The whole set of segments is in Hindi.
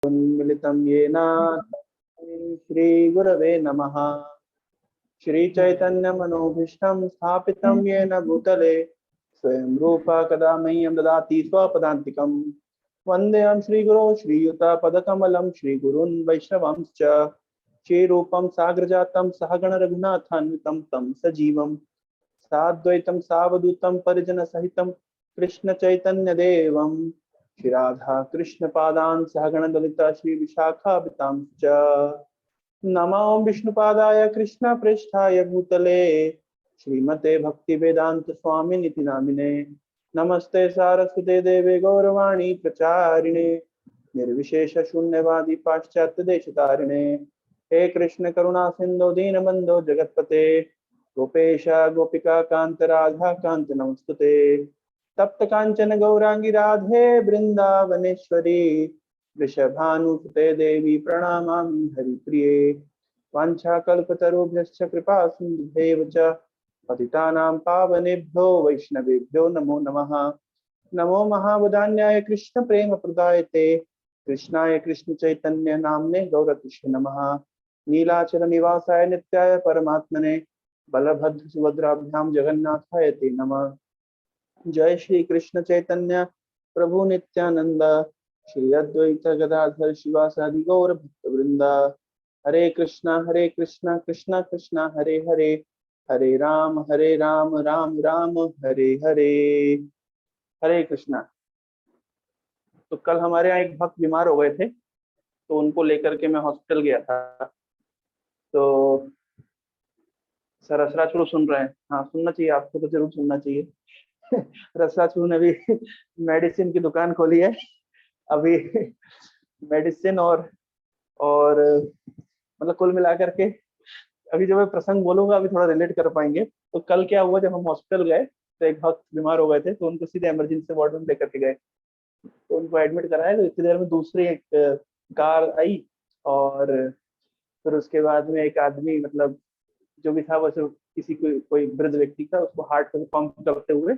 उन्मिलितं येन श्रीगुरवे नमः। श्रीचैतन्यमनोभीष्टं स्थापितं येन भूतले स्वयं रूपा कदा मह्यं ददाति स्वपदान्तिकं। वन्देऽहं श्रीगुरो श्रीयुतपदकमलं श्रीगुरून् वैष्णवांश्च। श्रीरूपं साग्रजातं सहगण रघुनाथान्वितं तं सजीवं साद्वैतं सावधूतं परिजनसहितं कृष्णचैतन्यदेवं श्रीराधा कृष्णपादान् सहगण ललिता श्रीविशाखान्वितांश्च। नमो विष्णुपादाय कृष्णप्रेष्ठाय भूतले श्रीमते भक्तिवेदांत स्वामिनिति नामिने। नमस्ते सारस्वते देवे गौरवाणी प्रचारिणे निर्विशेष शून्यवादी पाश्चात्य देशतारिणे। हे कृष्ण करुणा सिंधु दीनबंधो जगतपते गोपेश गोपिका कांत राधा कांत नमस्तुते। तप्त कांचन गौरांगी राधे वृंदावनेश्वरी वृषभानुसुते देवी प्रणमामि हरिप्रिये। वाञ्छाकल्पतरुभ्यश्च कृपा सिन्धुभ्यैव च पतितानां पावनेभ्यो वैष्णवेभ्यो नमो नमः। नमो महावदान्याय कृष्ण प्रेम प्रदायते कृष्णाय कृष्ण चैतन्य नामने गौरतिष्ठ नमः। नीलाचल निवासाय नित्याय परमात्मने बलभद्र सुभद्राभ्याम जगन्नाथाय ते नमः। जय श्री कृष्ण चैतन्य प्रभु नित्यानंद श्री अद्वैत गदाधर शिवासादि गौर भक्त वृंदा। हरे कृष्णा कृष्णा कृष्णा हरे हरे हरे राम राम राम हरे हरे। हरे कृष्णा। तो कल हमारे यहाँ एक भक्त बीमार हो गए थे, तो उनको लेकर के मैं हॉस्पिटल गया था। तो सर रसराचुर सुन रहे हैं? हाँ, सुनना चाहिए, आपको तो जरूर सुनना चाहिए। रसराचुर ने भी मेडिसिन की दुकान खोली है अभी। मेडिसिन और मतलब कुल मिलाकर के अभी जो मैं प्रसंग बोलूंगा अभी थोड़ा रिलेट कर पाएंगे। तो कल क्या हुआ, जब हम हॉस्पिटल गए तो एक भक्त बीमार हो गए थे, तो उनको सीधे इमरजेंसी वार्ड में लेकर के गए। तो उनको एडमिट कराया, तो इतनी देर में दूसरी एक कार आई, और फिर उसके बाद में एक आदमी, मतलब जो भी था वो सिर्फ किसी कोई वृद्ध व्यक्ति था, उसको हार्ट पे पंप करते हुए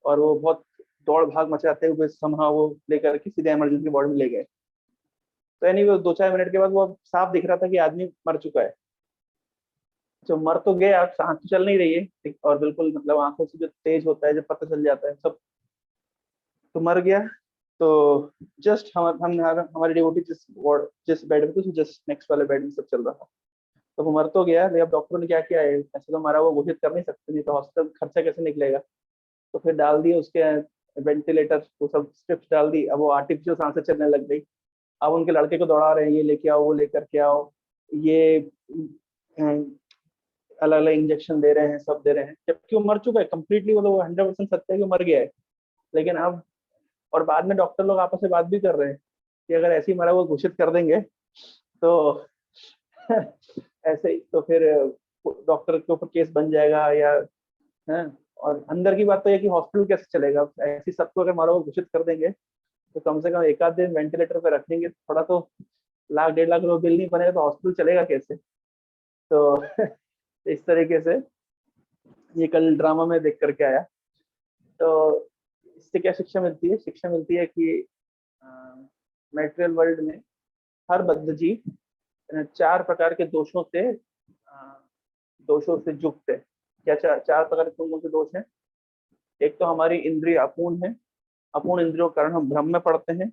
और वो बहुत दौड़ भाग मचाते हुए समहा वो लेकर के सीधे इमरजेंसी वार्ड में ले गए। तो यानी वो 2-4 मिनट के बाद वो साफ दिख रहा था कि आदमी मर चुका है। जो मर तो गया, आंख तो चल नहीं रही है और बिल्कुल मतलब आंखों से जो तेज होता है, जब पता चल जाता है सब, तो मर गया। तो जस्ट हमारे डिवोटी जिस बेड में थे, जस्ट नेक्स्ट वाले बेड में सब चल रहा था। तो वो मर तो गया, लेकिन अब डॉक्टरों ने क्या किया है, ऐसे तो मरा वो घोषित कर नहीं सकते, नहीं तो हॉस्पिटल खर्चा कैसे निकलेगा। तो फिर डाल दिए उसके वेंटिलेटर, वो सब स्ट्रिप्स डाल दी। अब वो आर्टिफिशियल सांसें चलने लग गई। अब उनके लड़के को दौड़ा रहे हैं, ये लेके आओ वो लेकर के आओ, ये अलग अलग इंजेक्शन दे रहे हैं, सब दे रहे हैं, जबकि वो मर चुका है कंप्लीटली। वो 100% सत्य है कि वो मर गया है। लेकिन अब, और बाद में डॉक्टर लोग आपस में बात भी कर रहे हैं कि अगर ऐसे ही मरा हुआ घोषित कर देंगे तो ऐसे ही तो फिर डॉक्टर के ऊपर केस बन जाएगा या है। और अंदर की बात तो यह कि हॉस्पिटल कैसे चलेगा, ऐसी सबको अगर मरा हुआ घोषित कर देंगे तो कम से कम एक आध दिन वेंटिलेटर पे रखेंगे, थोड़ा तो 1-1.5 लाख रुपए बिल नहीं बनेगा तो हॉस्पिटल चलेगा कैसे। तो इस तरीके से ये कल ड्रामा में देख करके आया। तो इससे क्या शिक्षा मिलती है? शिक्षा मिलती है कि मेटेरियल वर्ल्ड में हर बद्ध जीव 4 प्रकार के दोषों से युक्त है। क्या 4 प्रकार के कौन से दोष हैं? एक तो हमारी इंद्रिय अपूर्ण है, अपूर्ण इंद्रियों के कारण हम भ्रम में पड़ते हैं,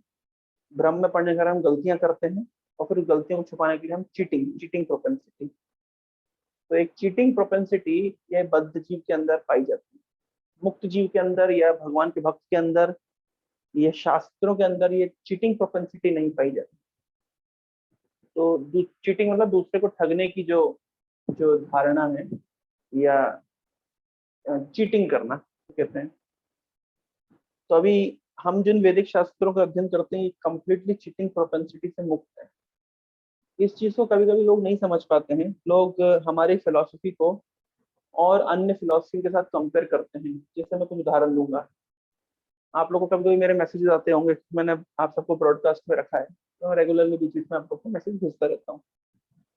भ्रम में पड़ने के कारण हम गलतियां करते हैं, और फिर गलतियों को छुपाने के लिए हम चीटिंग प्रोपेंसिटी। तो एक चीटिंग प्रोपेंसिटी ये बद्ध जीव के अंदर पाई जाती है। मुक्त जीव के अंदर या भगवान के भक्त के अंदर, ये शास्त्रों के अंदर ये चीटिंग प्रोपेंसिटी नहीं पाई जाती। तो चीटिंग मतलब दूसरे को ठगने की जो जो धारणा है, या चीटिंग करना कहते हैं। तो अभी हम जिन वैदिक शास्त्रों का अध्ययन करते हैं, ये कंप्लीटली चीटिंग प्रोपेंसिटी से मुक्त है। इस चीज को कभी कभी लोग नहीं समझ पाते हैं। लोग हमारी फिलॉसफी को और अन्य फिलॉसफी के साथ कंपेयर करते हैं। जैसे मैं कुछ उदाहरण दूंगा, आप लोगों को कभी कभी मेरे मैसेजेस आते होंगे, मैंने आप सबको ब्रॉडकास्ट में रखा है, तो रेगुलरली बीच बीच में आप लोग को मैसेज भेजता रहता हूँ,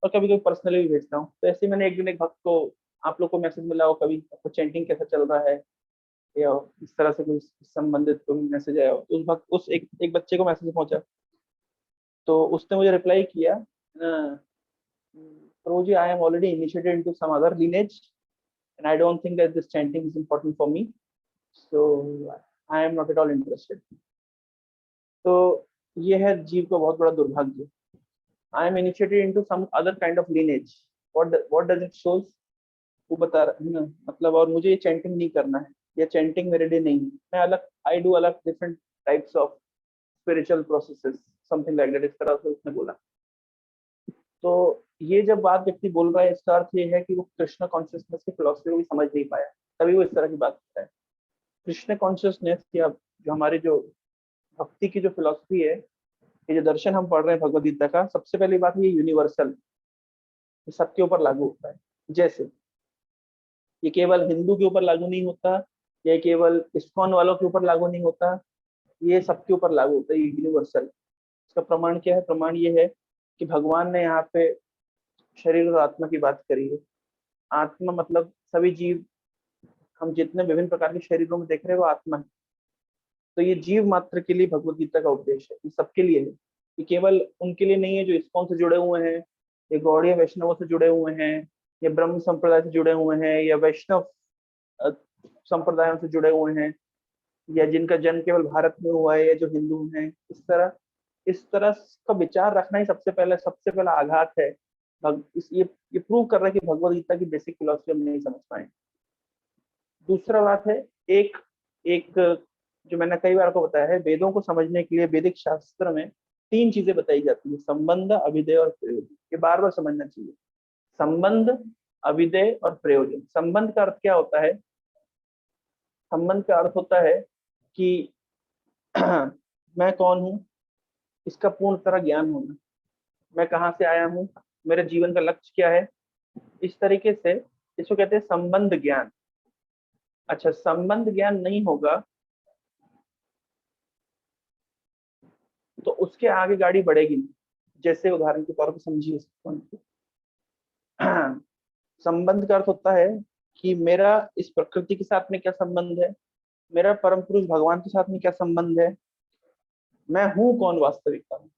और कभी कभी पर्सनली भी भेजता हूँ। तो ऐसे ही मैंने एक दिन एक भक्त को, आप लोग को मैसेज मिला हो कभी, आपको चैंटिंग कैसा चल रहा है या इस तरह से कोई संबंधित कोई मैसेज आया हो, तो उस भक्त उस एक बच्चे को मैसेज पहुंचा तो उसने मुझे रिप्लाई किया, Roji, I am already initiated into some other lineage, and I don't think that this chanting is important for me. So I am not at all interested. तो ये है जीव का बहुत बड़ा दुर्भाग्य. I am initiated into some other kind of lineage. What does it shows? वो बता रहा है ना, मतलब, और मुझे ये चैंटिंग नहीं करना है, ये चैंटिंग मेरे लिए नहीं है. मैं अलग, आई डू अलग different types of spiritual processes, something like that, इस तरह से उसने बोला. तो ये जब बात व्यक्ति बोल रहा है, इसका अर्थ ये है कि वो कृष्ण कॉन्शियसनेस की फिलोसफी को भी समझ नहीं पाया, तभी वो इस तरह की बात करता है. कृष्ण कॉन्शियसनेस या जो हमारी जो भक्ति की जो फिलोसफी है, ये जो दर्शन हम पढ़ रहे हैं भगवद गीता का, सबसे पहली बात ये यूनिवर्सल, ये सबके ऊपर लागू होता है. जैसे ये केवल हिंदू के ऊपर लागू नहीं होता, ये केवल इस्कॉन वालों के ऊपर लागू नहीं होता, ये सबके ऊपर लागू होता है, ये यूनिवर्सल. इसका प्रमाण क्या है? प्रमाण ये है कि भगवान ने यहाँ पे शरीर और आत्मा की बात करी है. आत्मा मतलब सभी जीव, हम जितने विभिन्न प्रकार के शरीरों में देख रहे हैं वो आत्मा है. तो ये जीव मात्र के लिए भगवत गीता का उपदेश है, ये सबके लिए है. ये केवल उनके लिए नहीं है जो इस्कॉन से जुड़े हुए हैं, ये गौड़ीय वैष्णवों से जुड़े हुए हैं, या ब्रह्म संप्रदाय से जुड़े हुए हैं, या वैष्णव संप्रदायों से जुड़े हुए हैं, या जिनका जन्म केवल भारत में हुआ है, या जो हिंदू हैं. इस तरह का विचार रखना ही सबसे पहला आघात है. ये प्रूव कर रहा है कि भगवद गीता की बेसिक फिलोसफी हम नहीं समझ पाए. दूसरा बात है, एक एक जो मैंने कई बार आपको बताया है, वेदों को समझने के लिए वैदिक शास्त्र में 3 चीजें बताई जाती है: संबंध, अभिधेय और प्रयोजन. ये बार बार समझना चाहिए. संबंध, अभिधेय और प्रयोजन. संबंध का अर्थ क्या होता है? संबंध का अर्थ होता है कि मैं कौन हूँ, इसका पूर्ण तरह ज्ञान होना. मैं कहाँ से आया हूँ, मेरे जीवन का लक्ष्य क्या है, इस तरीके से. इसको कहते हैं संबंध ज्ञान. अच्छा, संबंध ज्ञान नहीं होगा तो उसके आगे गाड़ी बढ़ेगी नहीं. जैसे उदाहरण के तौर पर समझिए इस point को. संबंध का अर्थ होता है कि मेरा इस प्रकृति के साथ में क्या संबंध है, मेरा परम पुरुष भगवान के साथ में क्या संबंध है, मैं हूँ कौन वास्तविकता में.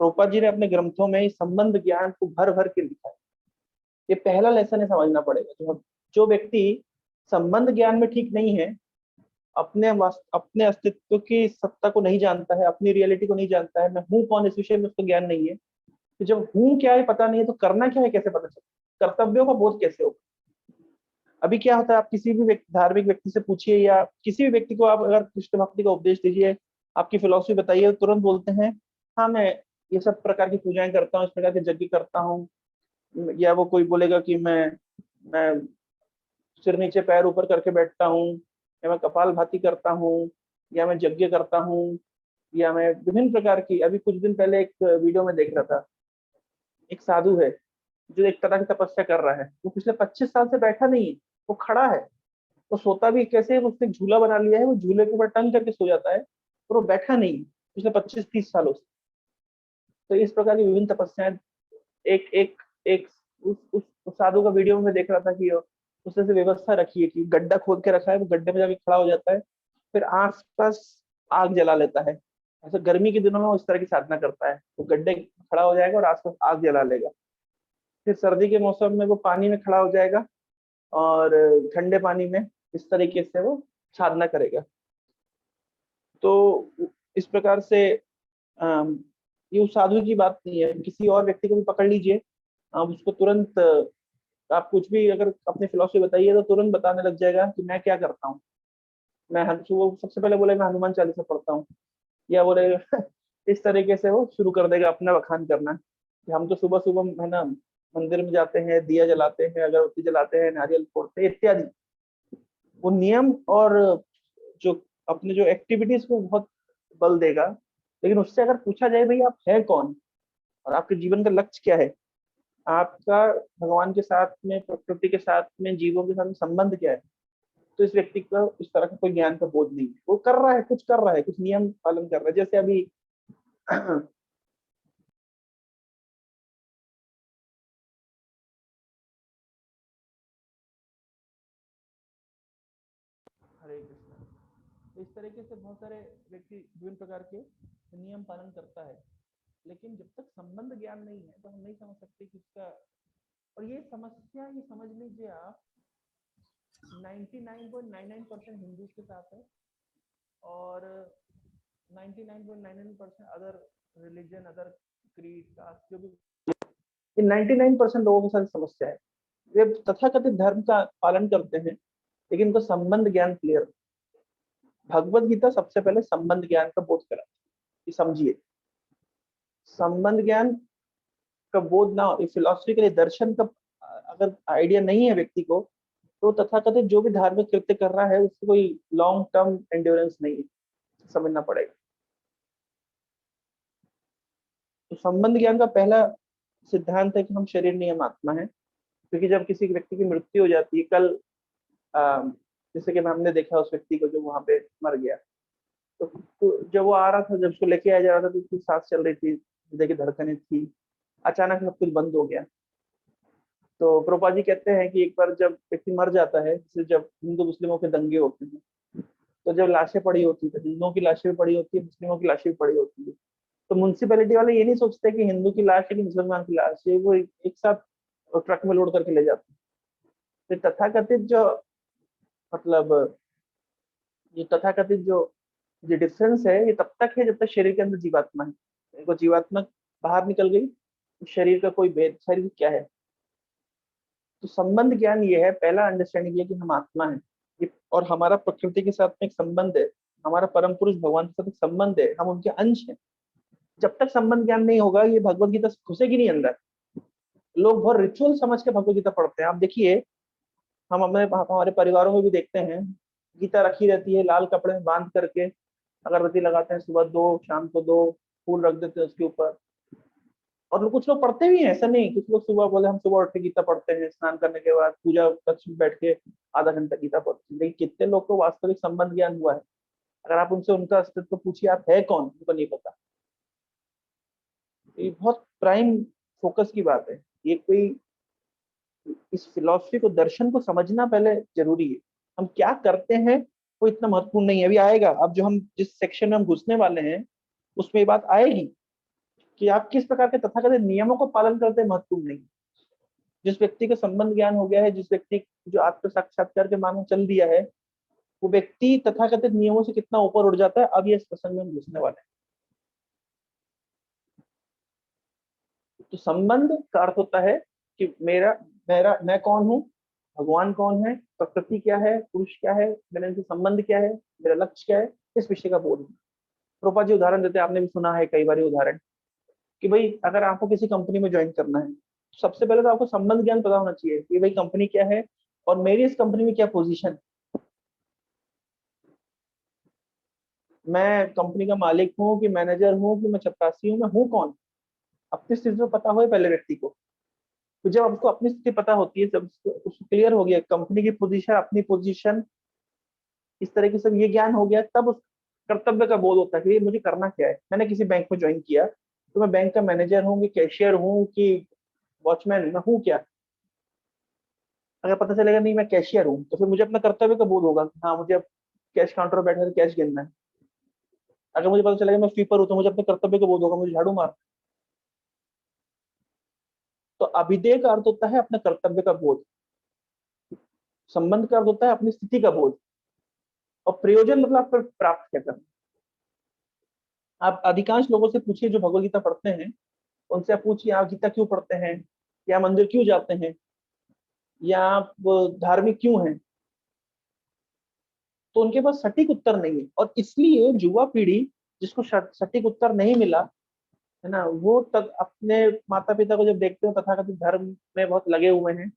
प्रभुपाद जी ने अपने ग्रंथों में इस संबंध ज्ञान को भर भर के लिखा है. ये पहला लेसन है, समझना पड़ेगा. जो व्यक्ति संबंध ज्ञान में ठीक नहीं है, अपने अस्तित्व की सत्ता को नहीं जानता है, अपनी रियलिटी को नहीं जानता है, मैं हूँ कौन इस विषय में उसको ज्ञान नहीं है, तो जब हूँ क्या है पता नहीं है तो करना क्या है कैसे पता चले, कर्तव्यों का बोध कैसे होगा. अभी क्या होता है, आप किसी भी धार्मिक व्यक्ति से पूछिए, या किसी भी व्यक्ति को आप अगर कृष्ण भक्ति का उपदेश दीजिए, आपकी फिलोसफी बताइए, तो तुरंत बोलते हैं हाँ मैं ये सब प्रकार की पूजाएं करता हूँ, इस प्रकार के यज्ञ करता हूँ. या वो कोई बोलेगा कि मैं सिर नीचे पैर ऊपर करके बैठता हूँ, या मैं कपाल भाती करता हूँ, या मैं यज्ञ करता हूँ, या मैं विभिन्न प्रकार की. अभी कुछ दिन पहले एक वीडियो में देख रहा था, एक साधु है जो एक तरह की तपस्या कर रहा है. वो पिछले 25 साल से बैठा नहीं है, वो खड़ा है. वो सोता भी कैसे है, उसने एक झूला बना लिया है, वो झूले के ऊपर टंग करके सो जाता है, और वो बैठा नहीं है पिछले 25-30 सालों से. तो इस प्रकार की विभिन्न तपस्याएं. एक एक एक उस साधु का वीडियो में देख रहा था कि उसने से व्यवस्था रखी है कि गड्ढा खोद के रखा है, वो गड्ढे में जाके खड़ा हो जाता है, फिर आसपास आग जला लेता है. ऐसे गर्मी के दिनों में वो इस तरह की साधना करता है, वो गड्ढे खड़ा हो जाएगा और आसपास आग जला लेगा. फिर सर्दी के मौसम में वो पानी में खड़ा हो जाएगा और ठंडे पानी में इस तरीके से वो साधना करेगा. तो इस प्रकार से ये उस साधु की बात नहीं है, किसी और व्यक्ति को भी पकड़ लीजिए, आप उसको तुरंत, आप कुछ भी अगर अपनी फिलोसफी बताइए तो तुरंत बताने लग जाएगा कि मैं क्या करता हूँ. वो सबसे पहले बोले मैं हनुमान चालीसा पढ़ता हूँ, या बोले इस तरीके से वो शुरू कर देगा अपना बखान करना कि हम तो सुबह सुबह है ना मंदिर में जाते हैं, दिया जलाते हैं, अगरबत्ती जलाते हैं, नारियल फोड़ते हैं इत्यादि. वो नियम और जो अपने जो एक्टिविटीज को बहुत बल देगा. लेकिन उससे अगर पूछा जाए भाई आप है कौन और आपके जीवन का लक्ष्य क्या है, आपका भगवान के साथ में, प्रकृति के साथ में, जीवों के साथ में संबंध क्या है, तो इस व्यक्ति का इस तरह का कोई ज्ञान का बोध नहीं है. वो कर रहा है, कुछ कर रहा है, कुछ नियम पालन कर रहा है. जैसे अभी हरे कृष्ण. इस तरीके से बहुत सारे व्यक्ति विभिन्न प्रकार के नियम पालन करता है. लेकिन जब तक संबंध ज्ञान नहीं है तो हम नहीं समझ सकते कि उसका। और ये समस्या, ये समझ लीजिए आप, 99.99% हिंदू के साथ है, और 99.99% other religion, other creed, caste, जो भी, ये 99% लोगों के साथ समस्या है। वे तथाकथित धर्म का पालन करते हैं लेकिन उनको संबंध ज्ञान क्लियर। भगवत गीता सबसे पहले संबंध ज्ञान का बोध करा कि समझिए, संबंध ज्ञान का बोध ना, फिलोसफी के लिए दर्शन का अगर आइडिया नहीं है व्यक्ति को, तो तथाकथित जो भी धार्मिक कृत्य कर रहा है उसको कोई लॉन्ग टर्म एंड्योरेंस नहीं है, समझना पड़ेगा। तो संबंध ज्ञान का पहला सिद्धांत है कि हम शरीर नहीं, हम आत्मा है। क्योंकि जब किसी व्यक्ति की मृत्यु हो जाती है, कल जैसे कि हमने देखा उस व्यक्ति को जो वहां पे मर गया, तो जब वो आ रहा था, जब उसको लेके आया जा रहा था, तो उसकी सांस चल रही थी, हृदय की धड़कनें थी, अचानक सब कुछ बंद हो गया। तो प्रभुपाद जी कहते हैं कि एक बार जब व्यक्ति मर जाता है, जैसे जब हिंदू मुस्लिमों के दंगे होते हैं, तो जब लाशें पड़ी होती है, तो हिंदुओं की लाशें भी पड़ी होती है, मुस्लिमों की लाशें भी पड़ी होती है, तो म्यूनसिपैलिटी वाले ये नहीं सोचते कि हिंदू की लाश है कि मुसलमान की लाश है, वो एक साथ ट्रक में लोड करके ले जाते हैं। तो तथाकथित जो, मतलब ये तथाकथित जो डिफरेंस है, ये तब तक है जब तक शरीर के अंदर जीवात्मा है। वो जीवात्मा बाहर निकल गई तो शरीर का कोई भेद, शरीर क्या है। तो संबंध ज्ञान ये है, पहला अंडरस्टैंडिंग ये कि हम आत्मा है, और हमारा प्रकृति के साथ में एक संबंध है, हमारा परम पुरुष भगवान के साथ एक संबंध है, हम उनके अंश हैं। जब तक संबंध ज्ञान नहीं होगा, ये भगवत गीता घुसेगी नहीं अंदर। लोग बहुत रिचुअल समझ के भगवत गीता पढ़ते हैं। आप देखिए, हम अपने हमारे परिवारों में भी देखते हैं, गीता रखी रहती है लाल कपड़े में बांध करके, अगरबत्ती लगाते हैं, सुबह दो, शाम को दो, फूल रख देते हैं उसके ऊपर। और कुछ लोग पढ़ते भी हैं, ऐसा नहीं, कुछ लोग सुबह बोले हम सुबह उठ के गीता पढ़ते हैं, स्नान करने के बाद पूजा कक्ष में बैठ के आधा घंटा गीता पढ़ते हैं। लेकिन कितने लोग को वास्तविक संबंध ज्ञान हुआ है? अगर आप उनसे उनका अस्तित्व पूछिए, आप है कौन, उनको नहीं पता। ये बहुत प्राइम फोकस की बात है। ये कोई, इस फिलॉसफी को, दर्शन को समझना पहले जरूरी है। हम क्या करते हैं वो इतना महत्वपूर्ण नहीं है, अभी आएगा। अब जो हम जिस सेक्शन में हम घुसने वाले हैं उसमें ये बात आएगी कि आप किस प्रकार के तथाकथित नियमों को पालन करते हैं, महत्वपूर्ण नहीं। जिस व्यक्ति का संबंध ज्ञान हो गया है, जिस व्यक्ति जो आत्म साक्षात्कार के मार्ग में चल दिया है, वो व्यक्ति तथाकथित नियमों से कितना ऊपर उठ जाता है, अब ये इस प्रसंग में हम घुसने वाले हैं। तो संबंध का अर्थ होता है कि मेरा मेरा मैं कौन हूँ, भगवान कौन है, प्रकृति क्या है, पुरुष क्या है, मेरे इनसे संबंध क्या है, मेरा लक्ष्य क्या है, इस विषय का बोध है। प्रोपा जी उदाहरण देते हैं, आपने भी सुना है कई बार उदाहरण, कि भाई अगर आपको किसी कंपनी में ज्वाइन करना है, तो सबसे पहले तो आपको संबंध ज्ञान पता होना चाहिए कि भाई कंपनी क्या है और मेरी इस कंपनी में क्या पोजीशन। मैं कंपनी का मालिक हूँ कि मैनेजर हूँ कि मैं चपरासी हूँ, मैं हूँ कौन, अपनी स्थिति तो पता हो पहले व्यक्ति को। तो जब आपको अपनी स्थिति पता होती है, जब उसको क्लियर हो गया कंपनी की पोजीशन, अपनी पोजीशन, इस तरह की सब ये ज्ञान हो गया, तब उस कर्तव्य का बोध होता है कि मुझे करना क्या है। मैंने किसी बैंक में ज्वाइन किया, तो मैं बैंक का मैनेजर हूँ कि कैशियर हूँ कि वॉचमैन, मैं हूँ क्या। अगर पता चलेगा नहीं मैं कैशियर हूँ, तो फिर मुझे अपना कर्तव्य का बोध होगा कि हाँ मुझे अब कैश काउंटर पर बैठकर कैश गिनना है। अगर मुझे पता चलेगा मैं स्वीपर हूँ, तो मुझे अपने कर्तव्य का बोध होगा, मुझे झाड़ू मार। तो अभिधेय का अर्थ होता है अपने कर्तव्य का बोध, संबंध का अर्थ होता है अपनी स्थिति का बोध, और प्रयोजन मतलब आप प्राप्त क्या करना। आप अधिकांश लोगों से पूछिए जो भगवत गीता पढ़ते हैं, उनसे आप पूछिए आप गीता क्यों पढ़ते हैं, या मंदिर क्यों जाते हैं, या आप धार्मिक क्यों हैं, तो उनके पास सटीक उत्तर नहीं है। और इसलिए युवा पीढ़ी जिसको सटीक उत्तर नहीं मिला है ना, वो तक अपने माता पिता को जब देखते हो तथाकथित धर्म में बहुत लगे हुए हैं,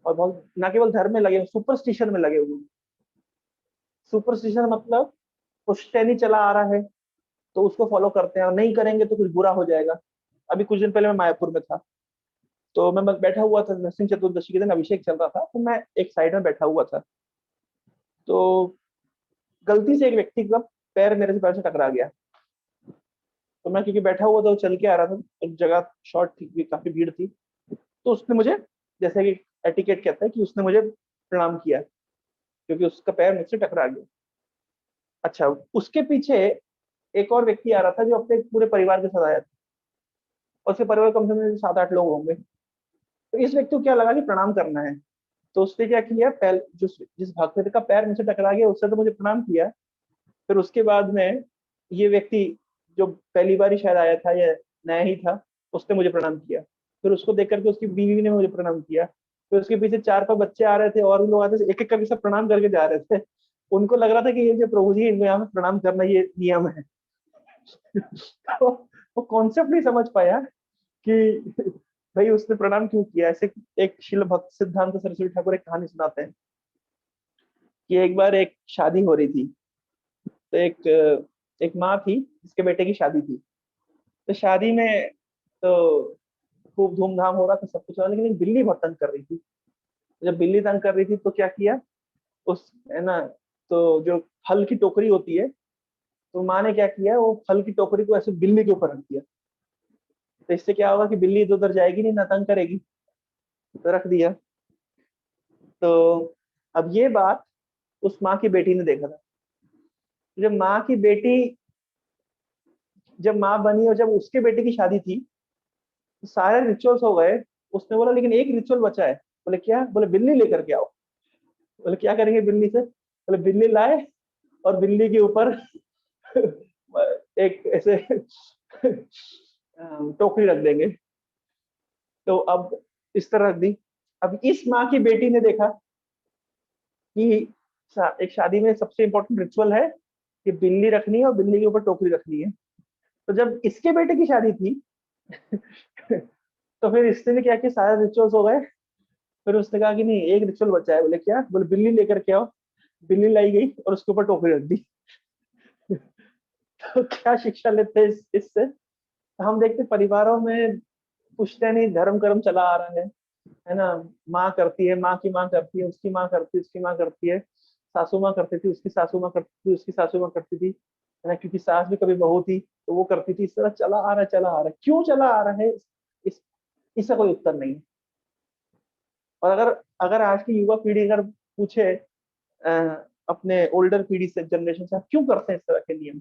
और बहुत न केवल धर्म में लगे, सुपरस्टिशन में लगे हुए हैं। सुपरस्टिशन मतलब पुश्तैनी चला आ रहा है तो उसको फॉलो करते हैं, और नहीं करेंगे तो कुछ बुरा हो जाएगा। अभी कुछ दिन पहले मैं मायापुर में था, तो मैं बस बैठा हुआ था, नरसिंह चतुर्दशी के दिन अभिषेक चल रहा था, तो मैं एक साइड में बैठा हुआ था। तो गलती से एक व्यक्ति का पैर मेरे से पैर से टकरा गया। तो मैं क्योंकि बैठा हुआ था, वो चल के आ रहा था, एक जगह शॉर्ट थी, काफी भीड़ थी, तो उसने मुझे, जैसे कि एटिकेट कहता है, कि उसने मुझे प्रणाम किया क्योंकि उसका पैर मुझसे टकरा गया। अच्छा, उसके पीछे एक और व्यक्ति आ रहा था जो अपने पूरे परिवार के साथ आया था। और उसके परिवार कम से कम 7-8 लोग होंगे। तो इस व्यक्ति को क्या लगा कि प्रणाम करना है, तो उसने क्या किया, पैर जिस भक्त का पैर मुझसे टकरा गया उससे तो मुझे प्रणाम किया। फिर उसके बाद में ये व्यक्ति जो पहली बार ही शायद आया था या नया ही था, उसने मुझे प्रणाम किया। फिर उसको देख करके उसकी बीवी ने मुझे प्रणाम किया। फिर उसके पीछे 4-5 बच्चे आ रहे थे और भी लोग आते थे, एक एक करके सब प्रणाम करके जा रहे थे। उनको लग रहा था कि ये जो प्रभु जी इनको यहाँ पे प्रणाम करना ये नियम है। तो वो कॉन्सेप्ट नहीं समझ पाया कि भाई उसने प्रणाम क्यों किया। ऐसे एक शिल भक्त सिद्धांत सरस्वती ठाकुर एक कहानी सुनाते हैं कि एक बार एक शादी हो रही थी। तो एक माँ थी जिसके बेटे की शादी थी। तो शादी में तो खूब धूमधाम हो रहा था, सब कुछ हो रहा, लेकिन एक बिल्ली बहुत तंग कर रही थी। जब बिल्ली तंग कर रही थी तो क्या किया, उस है ना, तो जो फल की टोकरी होती है, तो माँ ने क्या किया, वो फल की टोकरी को ऐसे बिल्ली के ऊपर रख दिया। तो इससे क्या होगा कि बिल्ली इधर उधर जाएगी नहीं, ना तंग करेगी। तो रख दिया। तो अब ये बात उस माँ की बेटी ने देखा था। जब माँ की बेटी जब माँ बनी और जब उसके बेटे की शादी थी, तो सारे रिचुअल्स हो गए। उसने बोला लेकिन एक रिचुअल बचा है। बोले क्या? बोले बिल्ली लेकर के आओ। बोले क्या करेंगे बिल्ली से? बोले बिल्ली लाए और बिल्ली के ऊपर एक ऐसे टोकरी रख देंगे। तो अब इस तरह रख दी। अब इस माँ की बेटी ने देखा कि एक शादी में सबसे इंपॉर्टेंट रिचुअल है कि बिल्ली रखनी है और बिल्ली के ऊपर टोकरी रखनी है। तो जब इसके बेटे की शादी थी तो फिर इसने क्या किया, सारे रिचुअल्स हो गए। फिर उसने कहा कि नहीं, एक रिचुअल बचा है। बोले क्या? बोले बिल्ली लेकर के आओ। बिल्ली लाई गई और उसके ऊपर टोकरी रख दी। तो क्या शिक्षा लेते हैं इससे? हम देखते परिवारों में पुश्तैनी नहीं, धर्म कर्म चला आ रहा है ना। माँ करती है, माँ की माँ करती है, उसकी माँ करती है, उसकी माँ करती है, सासू माँ करती थी, उसकी सासू माँ करती थी, उसकी सासू माँ करती थी, है ना, क्योंकि सास भी कभी बहू थी तो वो करती थी। इस तरह चला आ रहा है, चला आ रहा है। क्यों चला आ रहा है, इस इसका कोई उत्तर नहीं है। और अगर अगर आज की युवा पीढ़ी अगर पूछे अपने ओल्डर पीढ़ी से, जनरेशन से, आप क्यों करते हैं इस तरह के नियम,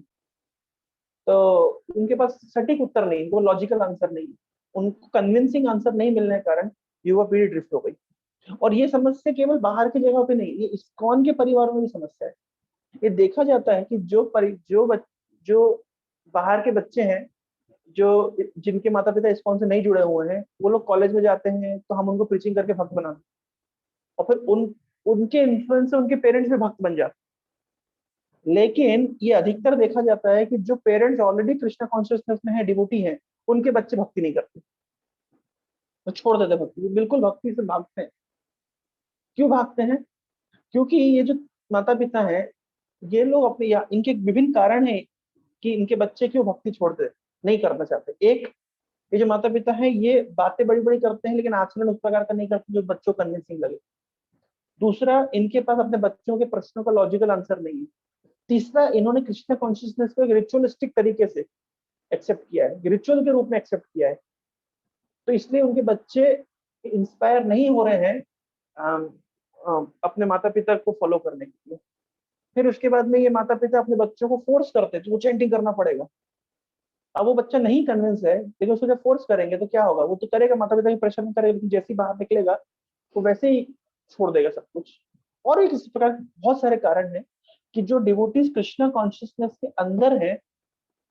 तो उनके पास सटीक उत्तर नहीं, वो लॉजिकल आंसर नहीं, उनको कन्विंसिंग आंसर नहीं मिलने के कारण युवा पीढ़ी ड्रिफ्ट हो गई। और ये समस्या केवल बाहर की जगह पे नहीं, ये इस्कॉन के परिवारों में भी समस्या है। ये देखा जाता है कि जो बाहर के बच्चे हैं, जो जिनके माता पिता इस्कॉन से नहीं जुड़े हुए हैं, वो लोग कॉलेज में जाते हैं तो हम उनको प्रीचिंग करके भक्त बनाते हैं। और फिर उनके इन्फ्लुएंस से उनके पेरेंट्स भी भक्त बन जाते हैं। लेकिन ये अधिकतर देखा जाता है कि जो पेरेंट्स ऑलरेडी कृष्णा कॉन्शियसनेस में है, डिवोटी हैं, उनके बच्चे भक्ति नहीं करते, वो छोड़ देते भक्ति, वो बिल्कुल भक्ति से भागते हैं। क्यों भागते हैं? क्योंकि ये जो माता पिता हैं, ये लोग अपने, या इनके विभिन्न कारण हैं कि इनके बच्चे क्यों भक्ति छोड़ते नहीं करना चाहते। एक, ये जो माता पिता हैं ये बातें बड़ी बड़ी करते हैं लेकिन आचरण उस प्रकार का नहीं करते जो बच्चों को कन्विंसिंग लगे। दूसरा, इनके पास अपने बच्चों के प्रश्नों का लॉजिकल आंसर नहीं है। तीसरा, इन्होंने कृष्ण कॉन्शियसनेस को एक रिचुअलिस्टिक तरीके से एक्सेप्ट किया है, रिचुअल के रूप में एक्सेप्ट किया है। तो इसलिए उनके बच्चे इंस्पायर नहीं हो रहे हैं अपने माता पिता को फॉलो करने के लिए। फिर उसके बाद में ये माता पिता अपने बच्चों को फोर्स करते हैं, तो वो चैंटिंग करना पड़ेगा। अब वो बच्चा नहीं कन्विंस है, लेकिन उसको जब फोर्स करेंगे तो क्या होगा, वो तो करेगा, माता पिता की प्रेशर में करेगा, लेकिन जैसे ही बाहर निकलेगा वो वैसे ही छोड़ देगा सब कुछ। और भी इस प्रकार बहुत सारे कारण हैं कि जो डिवोटीज कृष्णा कॉन्शियसनेस के अंदर है,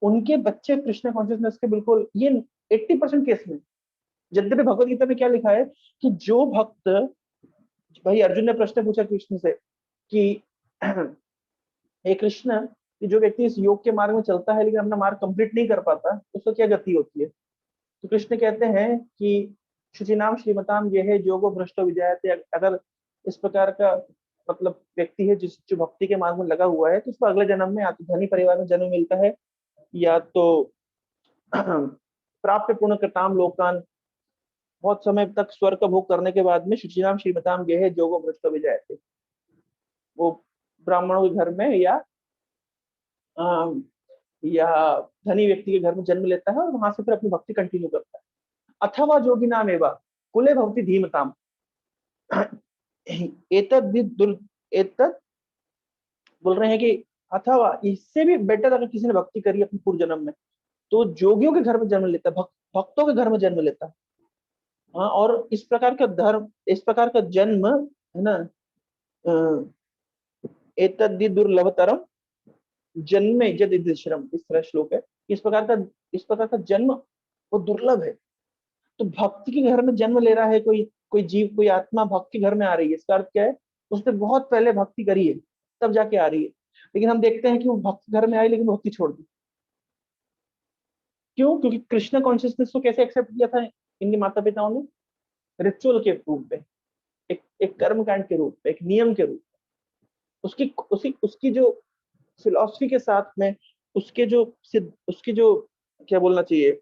उनके बच्चे कृष्णा कॉन्शियसनेस के बिल्कुल, ये 80% केस में। यद्यपि भगवत गीता में क्या लिखा है कि जो भक्त, भाई अर्जुन ने प्रश्न पूछा कृष्ण से कि हे कृष्ण, कि जो व्यक्ति इस योग के मार्ग में चलता है लेकिन अपना मार्ग कंप्लीट नहीं कर पाता, उसको क्या गति होती है? तो कृष्ण कहते हैं कि शुचिनाम श्रीमताम ये है जोगो भ्रष्टो विजायते। अगर इस प्रकार का मतलब व्यक्ति है जिस जो भक्ति के मार्ग में लगा हुआ है, तो उसको अगले जन्म में या तो धनी परिवार में जन्म मिलता है, या तो प्राप्त पूर्ण कृताम लोकान, बहुत समय तक स्वर्ग का भोग करने के बाद में शुचिनाम श्रीमताम ये है जोगो भ्रष्टो विजायते, वो ब्राह्मणों के घर में अ, या धनी व्यक्ति के घर में जन्म लेता है और वहां से फिर अपनी भक्ति कंटिन्यू करता है। अथवा जोगी नाम एवं कुले भक्ति धीमताम, एतद भी एतद बोल रहे हैं कि अथवा इससे भी बेटर अगर किसी ने भक्ति करी अपने पूर्व जन्म में, तो जोगियों के घर में जन्म लेता है, भक्त भक्तों के घर में जन्म लेता है। हाँ, और इस प्रकार का धर्म, इस प्रकार का जन्म है ना, एतद्धि दुर्लभतरम जन्मे यदि श्रम, इस तरह श्लोक है। इस प्रकार का जन्म वो दुर्लभ है। तो भक्ति के घर में जन्म ले रहा है कोई कोई जीव, कोई आत्मा भक्त के घर में आ रही है, इसका अर्थ क्या है? उसने बहुत पहले भक्ति करी है, तब जाके आ रही है। लेकिन हम देखते हैं कि वो भक्त घर में आई लेकिन भक्ति छोड़ दी। क्यों? क्योंकि कृष्ण कॉन्शियसनेस को कैसे एक्सेप्ट किया था इनके माता पिताओं ने? रिचुअल के रूप में, एक कर्म कांड के रूप में, एक नियम के रूप में। उसकी उसकी उसकी जो फिलॉसफी के साथ में, उसकी जो क्या बोलना चाहिए,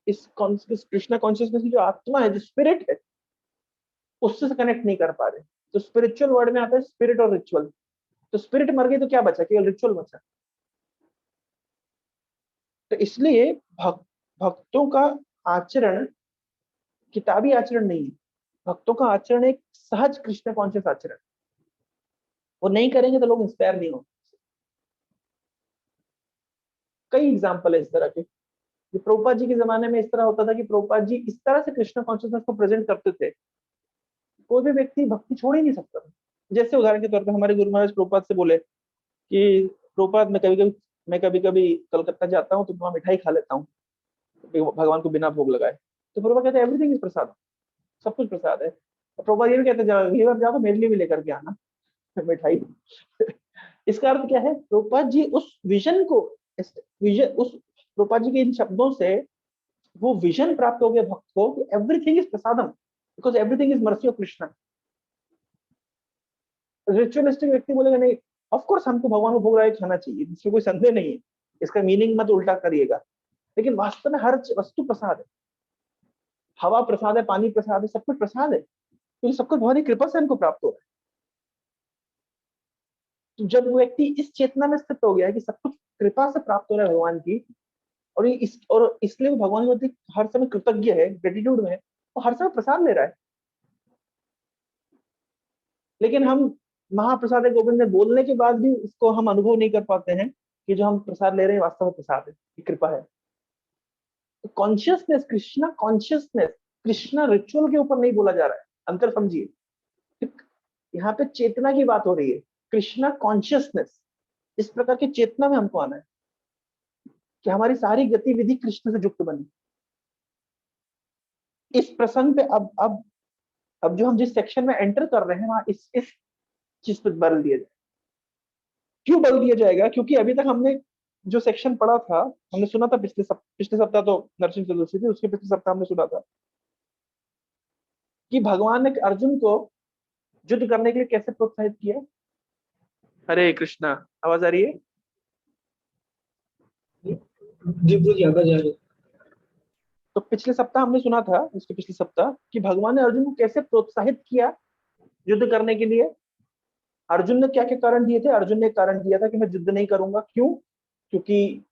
इस कृष्णा कॉन्शियसनेस की जो आत्मा है, जो स्पिरिट है, उससे कनेक्ट नहीं कर पा रहे। तो स्पिरिचुअल वर्ड में आता है स्पिरिट और रिचुअल। तो स्पिरिट मर गई तो क्या बचा? केवल रिचुअल बचा। तो इसलिए भक्तों का आचरण किताबी आचरण नहीं है। भक्तों का आचरण एक सहज कृष्ण कॉन्शियस आचरण। वो नहीं करेंगे तो लोग इंस्पायर नहीं होंगे। कई एग्जाम्पल है इस तरह के। प्रभुपाद जी के जमाने में इस तरह होता था कि प्रभुपाद जी इस तरह से कृष्ण कॉन्शियसनेस को प्रेजेंट करते थे, कोई भी व्यक्ति भक्ति छोड़ ही नहीं सकता था। जैसे उदाहरण के तौर पर हमारे गुरु महाराज प्रभुपाद से बोले कि प्रभुपाद, मैं कभी कभी कलकत्ता जाता हूँ तो वहां मिठाई खा लेता हूँ भगवान को बिना भोग लगाए। तो प्रभुपाद कहते हैं एवरीथिंग इज प्रसाद, सब कुछ प्रसाद है। तो प्रभुपाद ये भी कहते हैं अगली बार जाओ तो मेरे लिए भी लेकर के आना मिठाई। इसका अर्थ क्या है? प्रभुपाद जी उस विजन को, उस प्रभुपाद जी के इन शब्दों से वो विजन प्राप्त हो गया भक्त को कि everything is prasadam, because everything is mercy of Krishna. Ritualistic व्यक्ति बोलेगा नहीं, ऑफ कोर्स हमको भगवान को भोग लगा के खाना चाहिए, इसमें कोई संदेह नहीं है, इसका मीनिंग मत उल्टा करिएगा। लेकिन वास्तव में हर वस्तु प्रसाद है। हवा प्रसाद है, पानी प्रसाद है, सब कुछ प्रसाद है, क्योंकि सब कुछ भगवान की कृपा से हमको प्राप्त हो रहा है। तो जब वो व्यक्ति इस चेतना में स्थित हो गया है कि सब कुछ कृपा से प्राप्त हो रहा है भगवान की, और इसलिए वो भगवान के प्रति हर समय कृतज्ञ है, ग्रेटिट्यूड में है, वो हर समय प्रसाद ले रहा है। लेकिन हम महाप्रसाद गोविंद ने बोलने के बाद भी इसको हम अनुभव नहीं कर पाते हैं कि जो हम प्रसाद ले रहे हैं वास्तव में प्रसाद है, ये कृपा है। तो consciousness, Krishna consciousness, Krishna ritual के ऊपर नहीं बोला जा रहा है, अंतर समझिए। यहाँ पे चेतना की बात हो रही है, कृष्णा कॉन्शियसनेस। इस प्रकार की चेतना में हमको आना है कि हमारी सारी गतिविधि कृष्ण से युक्त बने। इस प्रसंग पे अब जो हम जिस सेक्शन में एंटर कर रहे हैं वहां इस चीज पर बल दिया जाए। क्यों बल दिया जाएगा? क्योंकि अभी तक हमने जो सेक्शन पढ़ा था, हमने सुना था पिछले सप्ताह तो नरसिंह चतुर्दशी थी, उसके पिछले सप्ताह हमने सुना था कि भगवान ने अर्जुन को युद्ध करने के लिए कैसे प्रोत्साहित किया। हरे कृष्णा, आवाज आ रही है? जी गुरु जी, आवाज आ रही है। तो पिछले सप्ताह हमने सुना था, उसके पिछले सप्ताह, कि भगवान ने अर्जुन को कैसे प्रोत्साहित किया युद्ध करने के लिए। अर्जुन ने क्या क्या कारण दिए थे? अर्जुन ने कारण दिया था कि मैं युद्ध नहीं करूंगा। क्यों? क्योंकि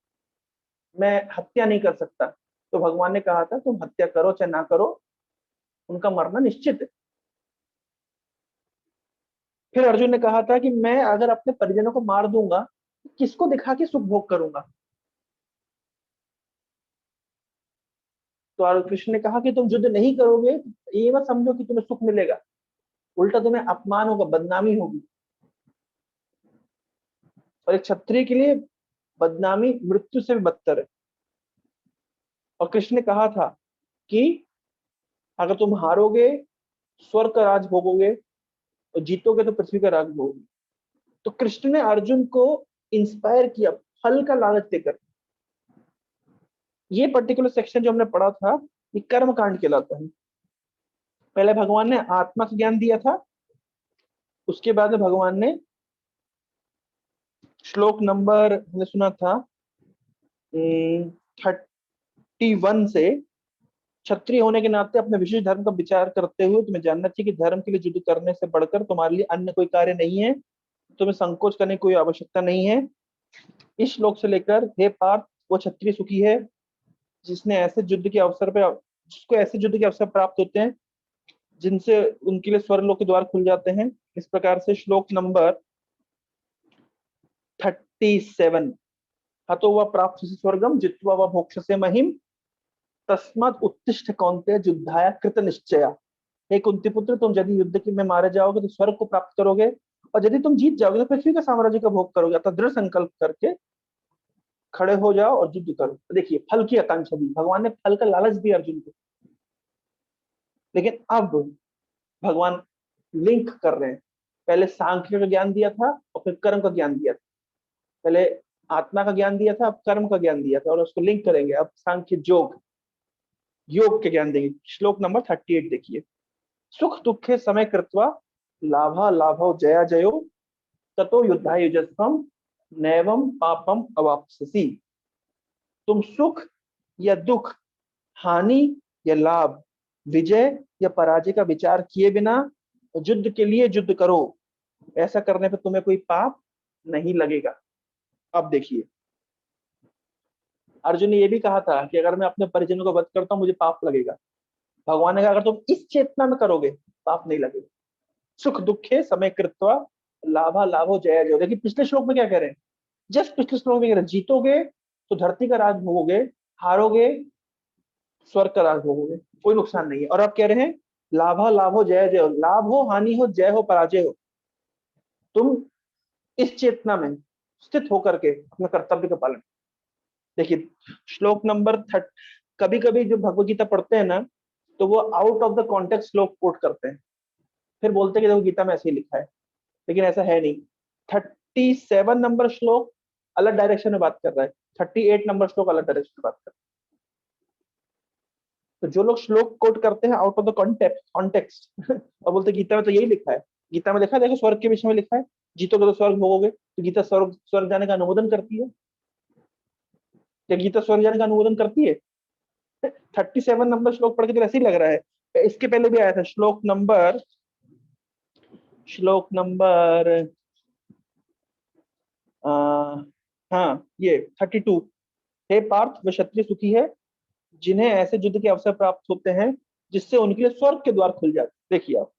मैं हत्या नहीं कर सकता। तो भगवान ने कहा था तुम हत्या करो चाहे ना करो, उनका मरना निश्चित है। फिर अर्जुन ने कहा था कि मैं अगर अपने परिजनों को मार दूंगा तो किसको दिखा के सुख भोग करूंगा। तो कृष्ण ने कहा कि तुम युद्ध नहीं करोगे, ये मत समझो कि तुम्हें सुख मिलेगा, उल्टा तुम्हें अपमान होगा, बदनामी होगी। और एक क्षत्रिय के लिए बदनामी मृत्यु से भी बदतर है। और कृष्ण ने कहा था कि अगर तुम हारोगे स्वर्ग का राज भोगोगे और जीतोगे तो पृथ्वी का राज भोगोगे। तो कृष्ण ने अर्जुन को इंस्पायर किया फल का लालच देकर। ये पर्टिकुलर सेक्शन जो हमने पढ़ा था, ये कर्म कांड कहलाता है। पहले भगवान ने आत्मा का ज्ञान दिया था, उसके बाद में भगवान ने श्लोक नंबर हमने सुना था 31 से, क्षत्रिय होने के नाते अपने विशेष धर्म का विचार करते हुए तुम्हें जानना चाहिए कि धर्म के लिए युद्ध करने से बढ़कर तुम्हारे लिए अन्य कोई कार्य नहीं है, तुम्हें संकोच करने की कोई आवश्यकता नहीं है। इस श्लोक से लेकर हे पार्थ, वो क्षत्रिय सुखी है जिसने ऐसे युद्ध के अवसर पे, जिसको ऐसे युद्ध के अवसर प्राप्त होते हैं जिनसे उनके लिए स्वर्ग लोक के द्वार खुल जाते हैं। इस प्रकार से श्लोक नंबर 37, हतो वह प्राप्त स्वर्गम जित्वा वह मोक्ष से महिम तस्मात् उत्तिष्ठ कौन्तेय युद्धाय कृत निश्चया। हे कुंती पुत्र, तुम यदि युद्ध की में मारे जाओगे तो स्वर्ग को प्राप्त करोगे, और यदि तुम जीत जाओगे तो पृथ्वी का साम्राज्य का भोग करोगे। अतः दृढ़ संकल्प करके खड़े हो जाओ और युद्ध करो। देखिए, फल की आकांक्षा दी, भगवान ने फल का लालच दिया अर्जुन को। लेकिन अब भगवान लिंक कर रहे हैं। पहले सांख्य का ज्ञान दिया था और फिर कर्म का ज्ञान दिया था। पहले आत्मा का ज्ञान दिया था, अब कर्म का ज्ञान दिया था, और उसको लिंक करेंगे। अब सांख्य योग योग के ज्ञान देंगे। श्लोक नंबर 38 देखिए। सुख दुखे समय कृत्वा लाभा लाभो जया जयो ततो युद्धा युजस्वम नैवम पापम अवाप्स्यसि। तुम सुख या दुख, हानि या लाभ, विजय या पराजय का विचार किए बिना युद्ध के लिए युद्ध करो। ऐसा करने पर तुम्हें कोई पाप नहीं लगेगा। अब देखिए, अर्जुन ने यह भी कहा था कि अगर मैं अपने परिजनों को वध करता हूं मुझे पाप लगेगा। भगवान ने कहा अगर तुम इस चेतना में करोगे पाप नहीं लगेगा। सुख दुखे समय कृत्वा लाभा लाभो जया जयो। देखिए पिछले श्लोक में क्या कह रहे हैं, जस्ट पिछले श्लोक में कह रहे हैं जीतोगे तो धरती का राज भोगोगे, हारोगे स्वर्ग का राज भोगोगे, कोई नुकसान नहीं है। और अब कह रहे हैं लाभा लाभो जय जय हो, लाभ हो हानि हो जय हो पराजय हो, तुम इस चेतना में स्थित होकर के अपने कर्तव्य का पालन। देखिए श्लोक नंबर 30। कभी कभी जो भगवत गीता पढ़ते हैं ना, तो वो आउट ऑफ द कॉन्टेक्स्ट श्लोक कोट करते हैं, फिर बोलते हैं कि देखो गीता में ऐसे ही लिखा है, लेकिन ऐसा है नहीं। 37 नंबर श्लोक अलग डायरेक्शन में बात कर रहा है, 38 नंबर श्लोक अलग डायरेक्शन में बात कर रहा है। तो जो लोग श्लोक कोट करते हैं आउट ऑफ द कॉन्टेक्स्ट और बोलते हैं गीता में तो यही लिखा है, गीता में लिखा है देखो स्वर्ग के विषय में लिखा है, जीतोगे तो स्वर्ग भोगोगे, तो गीता स्वर्ग स्वर्ग जाने का अनुमोदन करती है क्या? गीता स्वर्ग जाने का अनुमोदन करती है? 37 नंबर श्लोक पढ़ के तो ऐसे ही लग रहा है। इसके पहले भी आया था श्लोक नंबर हाँ ये 32। हे पार्थ, वे क्षत्रिय सुखी है जिन्हें ऐसे युद्ध के अवसर प्राप्त होते हैं जिससे उनके लिए स्वर्ग के द्वार खुल जाते। देखिए आप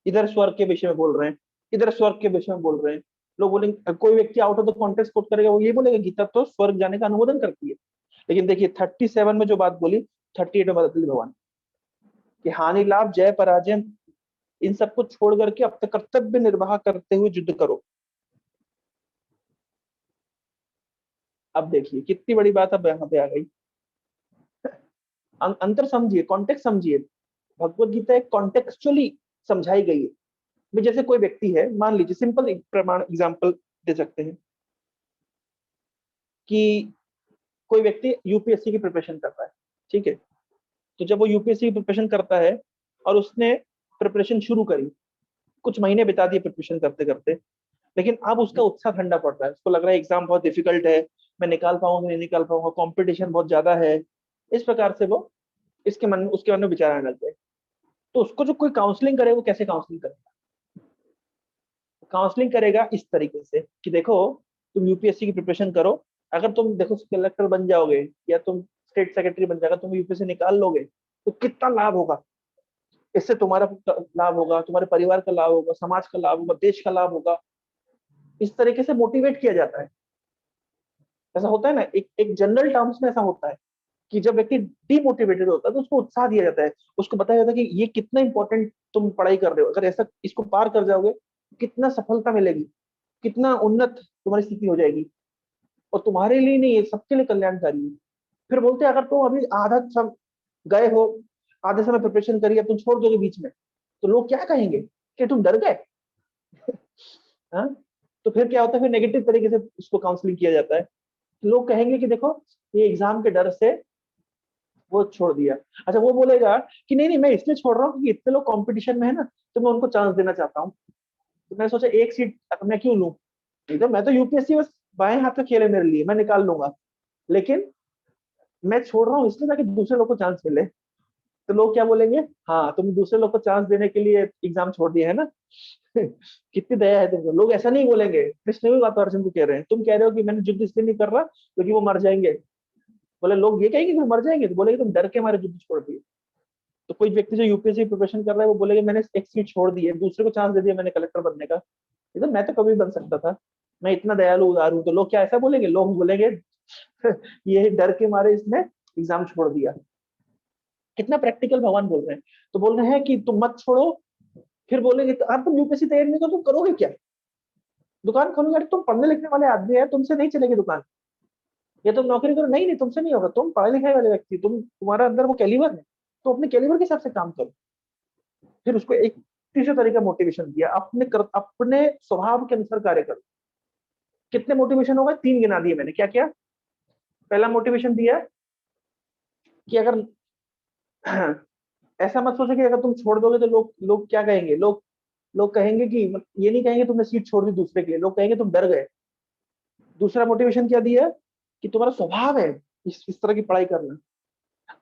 इधर स्वर्ग के विषय में बोल रहे हैं, इधर स्वर्ग के विषय में बोल रहे हैं। लोग बोलेंगे, कोई व्यक्ति out of the context quote करेगा वो ये बोलेगा गीता तो स्वर्ग जाने का अनुमोदन करती है। लेकिन देखिए 37 में जो बात बोली 38 में बदल भगवान कि हानि लाभ जय पराजय इन सबको छोड़ करके अपने कर्तव्य निर्वाह करते हुए युद्ध करो। अब देखिए कितनी बड़ी बात अब यहाँ पे आ गई। अंतर समझिए, कॉन्टेक्स्ट समझिए। भगवत गीता एक कॉन्टेक्चुअली समझाई गई है। भी जैसे कोई व्यक्ति है, मान लीजिए सिंपल प्रमाण एग्जांपल दे सकते हैं कि कोई व्यक्ति यूपीएससी की प्रिपरेशन कर रहा है, ठीक है। तो जब वो यूपीएससी की प्रिपरेशन करता है और उसने प्रिपरेशन शुरू करी, कुछ महीने बिता दिए प्रिपरेशन करते करते, लेकिन अब उसका उत्साह ठंडा पड़ रहा है, उसको लग रहा है एग्जाम बहुत डिफिकल्ट है, मैं निकाल पाऊंगा नहीं निकाल पाऊंगा, कंपटीशन बहुत ज्यादा है। इस प्रकार से वो उसके मन में विचार आने लग गए। तो उसको जो कोई काउंसलिंग करे वो कैसे काउंसलिंग करेगा? काउंसलिंग करेगा इस तरीके से कि देखो तुम यूपीएससी की प्रिपरेशन करो, अगर तुम देखो कलेक्टर बन जाओगे या तुम स्टेट सेक्रेटरी बन जाएगा, तुम यूपीएससी निकाल लोगे तो कितना लाभ होगा, इससे तुम्हारा लाभ होगा, तुम्हारे परिवार का लाभ होगा, समाज का लाभ होगा, देश का लाभ होगा। इस तरीके से मोटिवेट किया जाता है। ऐसा होता है ना, एक जनरल टर्म्स में ऐसा होता है कि जब व्यक्ति डिमोटिवेटेड होता है तो उसको उत्साह दिया जाता है, उसको बताया जाता है कि ये कितना इंपॉर्टेंट तुम पढ़ाई कर रहे हो, अगर ऐसा इसको पार कर जाओगे कितना सफलता मिलेगी, कितना उन्नत तुम्हारी स्थिति हो जाएगी, और तुम्हारे लिए नहीं है सबके लिए कल्याणकारी है। फिर बोलते हैं अगर तुम अभी आधा सब गए हो, आधे समय प्रिपरेशन करिए, तुम छोड़ दोगे बीच में तो लोग क्या कहेंगे कि तुम डर गए। हाँ? तो फिर क्या होता है, फिर नेगेटिव तरीके से उसको काउंसलिंग किया जाता है। लोग कहेंगे कि देखो ये एग्जाम के डर से वो छोड़ दिया। अच्छा वो बोलेगा कि नहीं नहीं मैं इसलिए छोड़ रहा हूँ क्योंकि इतने लोग कंपटीशन में है ना, तो मैं उनको चांस देना चाहता हूँ। तो मैं सोचा एक सीट मैं क्यों लूं, नहीं तो मैं तो यूपीएससी बस बाएं हाथ का खेल है मेरे लिए, मैं निकाल लूंगा, लेकिन मैं छोड़ रहा हूँ इसलिए ताकि दूसरे लोग को चांस मिले। तो लोग क्या बोलेंगे, हाँ तुम दूसरे लोग को चांस देने के लिए एग्जाम छोड़ दिया है ना। कितनी दया है तुमको। लोग ऐसा नहीं बोलेंगे। कृष्ण भी बात अर्जुन को कह रहे हैं, तुम कह रहे हो कि मैंने युद्ध इसलिए नहीं कर रहा क्योंकि वो मर जाएंगे। बोले लोग ये कहेंगे कि वो मर जाएंगे, तो बोलेगे तुम डर के हमारे युद्ध छोड़ दिए। तो कोई व्यक्ति जो यूपीएससी प्रिपरेशन कर रहा है वो बोलेगा मैंने एक सीट छोड़ दी है, दूसरे को चांस दे दिया मैंने कलेक्टर बनने का, ये तो मैं तो कभी बन सकता था, मैं इतना दयालु उदार हूं। तो लोग क्या ऐसा बोलेंगे? लोग बोलेंगे ये डर के मारे इसने एग्जाम छोड़ दिया। कितना प्रैक्टिकल भगवान बोल रहे हैं। तो बोल रहे हैं कि तुम मत छोड़ो, फिर बोलेंगे तो आप तुम यूपीएससी तैयारी नहीं करो, तुम करोगे क्या? दुकान खोलोगे? अरे तुम पढ़ने लिखने वाले आदमी है, तुमसे नहीं चलेगी दुकान। या तुम नौकरी करो? नहीं नहीं, तुमसे नहीं होगा, तुम पढ़े लिखे वाले व्यक्ति, तुम्हारा अंदर वो कैलिबर है, तो अपने कैलिबर के हिसाब से काम करो। फिर उसको एक तीसरे तरीके मोटिवेशन दिया, अपने स्वभाव के अनुसार कार्य करो। कितने मोटिवेशन होगा? 3 गिना दिए मैंने। क्या क्या? पहला मोटिवेशन दिया कि अगर ऐसा मत सोचो कि अगर तुम छोड़ दोगे तो लोग लोग क्या कहेंगे। लोग लोग कहेंगे कि ये नहीं कहेंगे तुमने सीट छोड़ दी दूसरे के लिए, लोग कहेंगे तुम डर गए। दूसरा मोटिवेशन क्या दिया कि तुम्हारा स्वभाव है इस तरह की पढ़ाई करना।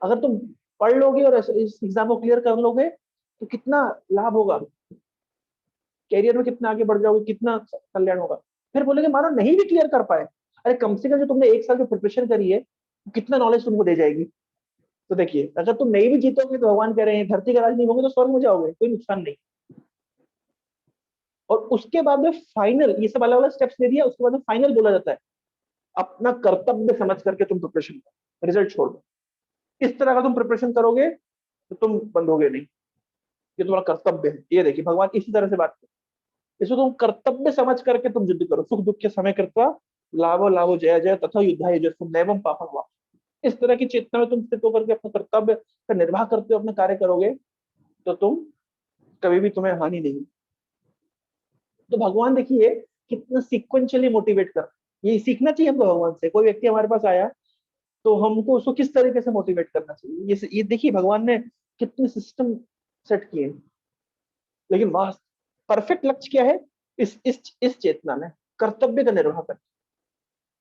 अगर तुम पढ़ लोगे और इस एग्जाम को क्लियर कर लोगे तो कितना लाभ होगा, कैरियर में कितना आगे बढ़ जाओगे, कितना कल्याण होगा। फिर बोलेंगे मानो नहीं भी क्लियर कर पाए, अरे कम से कम जो तुमने 1 साल जो प्रिपरेशन करी है कितना नॉलेज तुमको दे जाएगी। तो देखिए, अगर तुम नहीं भी जीतोगे तो भगवान कह रहे हैं धरती का राज नहीं होगे तो स्वर्ग में जाओगे, कोई नुकसान नहीं। और उसके बाद में फाइनल, ये सब अलग अलग स्टेप्स दे दिया, उसके बाद में फाइनल बोला जाता है अपना कर्तव्य समझ करके तुम प्रिपरेशन करो, रिजल्ट छोड़ दो। इस तरह का तुम प्रिपरेशन करोगे तो तुम बंधोगे नहीं, ये तुम्हारा कर्तव्य है। ये देखिए भगवान इसी तरह से बात करते हैं, इसको तुम कर्तव्य समझ करके तुम युद्ध करो। सुख दुख के समय कृत्वा लाभो लाभो जय जय तथा युद्धा युजस्व नैवं पापं वा। इस तरह की चेतना में तुम स्थित होकर के अपना कर्तव्य का निर्वाह करते हो, अपना कार्य करोगे तो तुम कभी भी तुम्हें हानि नहीं। तो भगवान देखिए कितना सिक्वेंशियली मोटिवेट कर, ये सीखना चाहिए हमको भगवान से। कोई व्यक्ति हमारे पास आया तो हमको उसको किस तरीके से मोटिवेट करना चाहिए, ये देखिए भगवान ने कितने सिस्टम सेट किए। लेकिन वास्तव परफेक्ट लक्ष्य क्या है? इस चेतना में कर्तव्य का निर्वाह कर।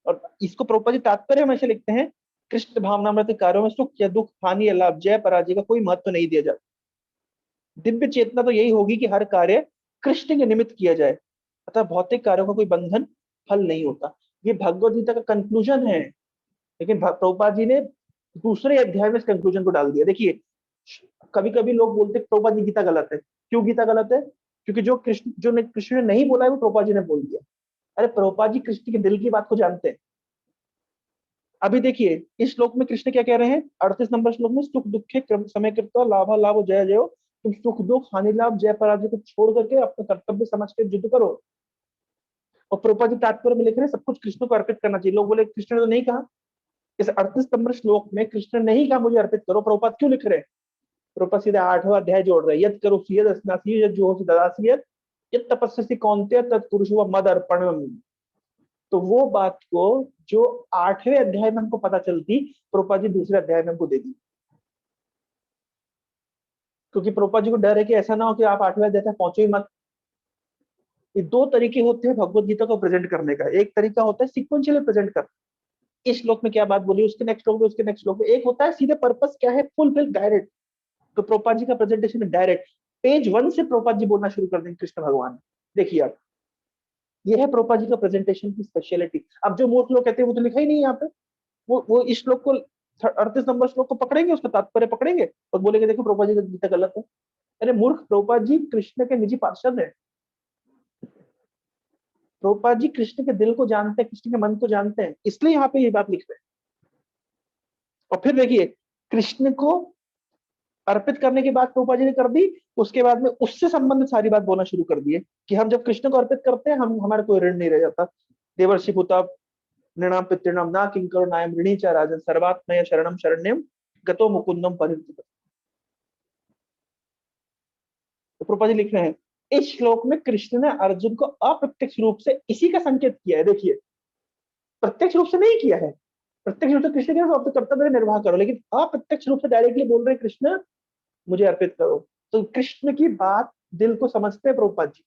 और इसको प्रभुपाद जी तात्पर्य हमेशा लिखते हैं, कृष्ण भावनामृत कार्यों में सुख या दुख, हानि या लाभ, जय पराजय का कोई महत्व नहीं दिया जाता। दिव्य चेतना तो यही होगी कि हर कार्य कृष्ण के निमित्त किया जाए, अतः भौतिक कार्यों का कोई बंधन फल नहीं होता। ये भगवद गीता का कंक्लूजन है। लेकिन प्रभुपाद जी ने दूसरे अध्याय में इस कंक्लूजन को डाल दिया। देखिए कभी कभी लोग बोलते हैं प्रभुपाद जी गीता गलत है। क्यों गीता गलत है? क्योंकि कृष्ण ने नहीं बोला है वो प्रभुपाद जी ने बोल दिया। अरे प्रभुपाद जी कृष्ण के दिल की बात को जानते हैं। अभी देखिए इस श्लोक में कृष्ण क्या कह रहे हैं, 38 नंबर श्लोक में, सुख दुखे समय कृत्वा लाभा लाभ जय जयो। तुम सुख दुख हानि लाभ जय पराजय को छोड़ करके अपना कर्तव्य समझ के युद्ध करो। और प्रभुपाद जी तात्पर्य में लिख रहे हैं सब कुछ कृष्ण को अर्पित करना चाहिए। लोग बोले कृष्ण ने तो नहीं कहा। इस 38 नंबर श्लोक में कृष्ण ने नहीं कहा मुझे अर्पित करो। प्रभुपाद क्यों लिख रहे हैं? प्रभुपाद सीधा 8वां अध्याय जोड़ रहे हैं, यद करो यद अस्नासी यद जो ददासी यद तपस्या कौन्तेय तत्पुरुष मद अर्पण। तो वो बात को जो 8वें अध्याय में हमको पता चलती, प्रभुपाद जी दूसरे अध्याय में हमको दे दी। क्योंकि प्रभुपाद जी को डर है कि ऐसा ना हो कि आप 8वें अध्याय तक पहुंचो ही मत। ये 2 तरीके होते हैं भगवत गीता को प्रेजेंट करने का। एक तरीका होता है सिक्वेंशियली प्रेजेंट कर, इस श्लोक में क्या बात बोली उसके नेक्स्ट श्लोक में, उसके नेक्स्ट श्लोक में। एक होता है सीधे पर्पस क्या है फुलफिल डायरेक्ट। तो प्रभुपाद जी का प्रेजेंटेशन है डायरेक्ट, पेज 1 से प्रभुपाद जी बोलना शुरू कर देंगे कृष्ण भगवान। देखिए आप, ये है प्रभुपाद जी का प्रेजेंटेशन की स्पेशलिटी। अब जो मूर्ख लोग कहते हैं वो तो लिखा ही नहीं है यहाँ पे, वो इस श्लोक को 38 नंबर श्लोक को पकड़ेंगे, उसका तात्पर्य पकड़ेंगे और बोलेंगे देखो प्रभुपाद जी का गीता गलत है। अरे मूर्ख, प्रभुपाद जी कृष्ण के निजी पार्षद है। प्रभुपाद जी कृष्ण के दिल को जानते हैं, कृष्ण के मन को जानते हैं, इसलिए यहाँ पे ये बात लिख रहे हैं। और फिर देखिए कृष्ण को अर्पित करने की बात प्रभुपाद जी ने कर दी, उसके बाद में उससे संबंधित सारी बात बोलना शुरू कर दिए कि हम जब कृष्ण को अर्पित करते हैं हम हमारा कोई ऋण नहीं रह जाता। देवर्षि पुता नृणाम पितृणाम ना किंकरो नायम ऋणी च राजन सर्वात्मय शरणम शरण्यम गतो मुकुंदम परिवृत। तो प्रभुपाद जी लिख रहे हैं इस श्लोक में कृष्ण ने अर्जुन को अप्रत्यक्ष रूप से इसी का संकेत किया है। देखिए प्रत्यक्ष रूप से नहीं किया है, प्रत्यक्ष रूप से कृष्ण कह रहे हैं अपने कर्तव्य निर्वाह करो, लेकिन अप्रत्यक्ष रूप से डायरेक्टली बोल रहे हैं कृष्ण मुझे अर्पित करो। तो कृष्ण की बात दिल को समझते हैं प्रभुपाद जी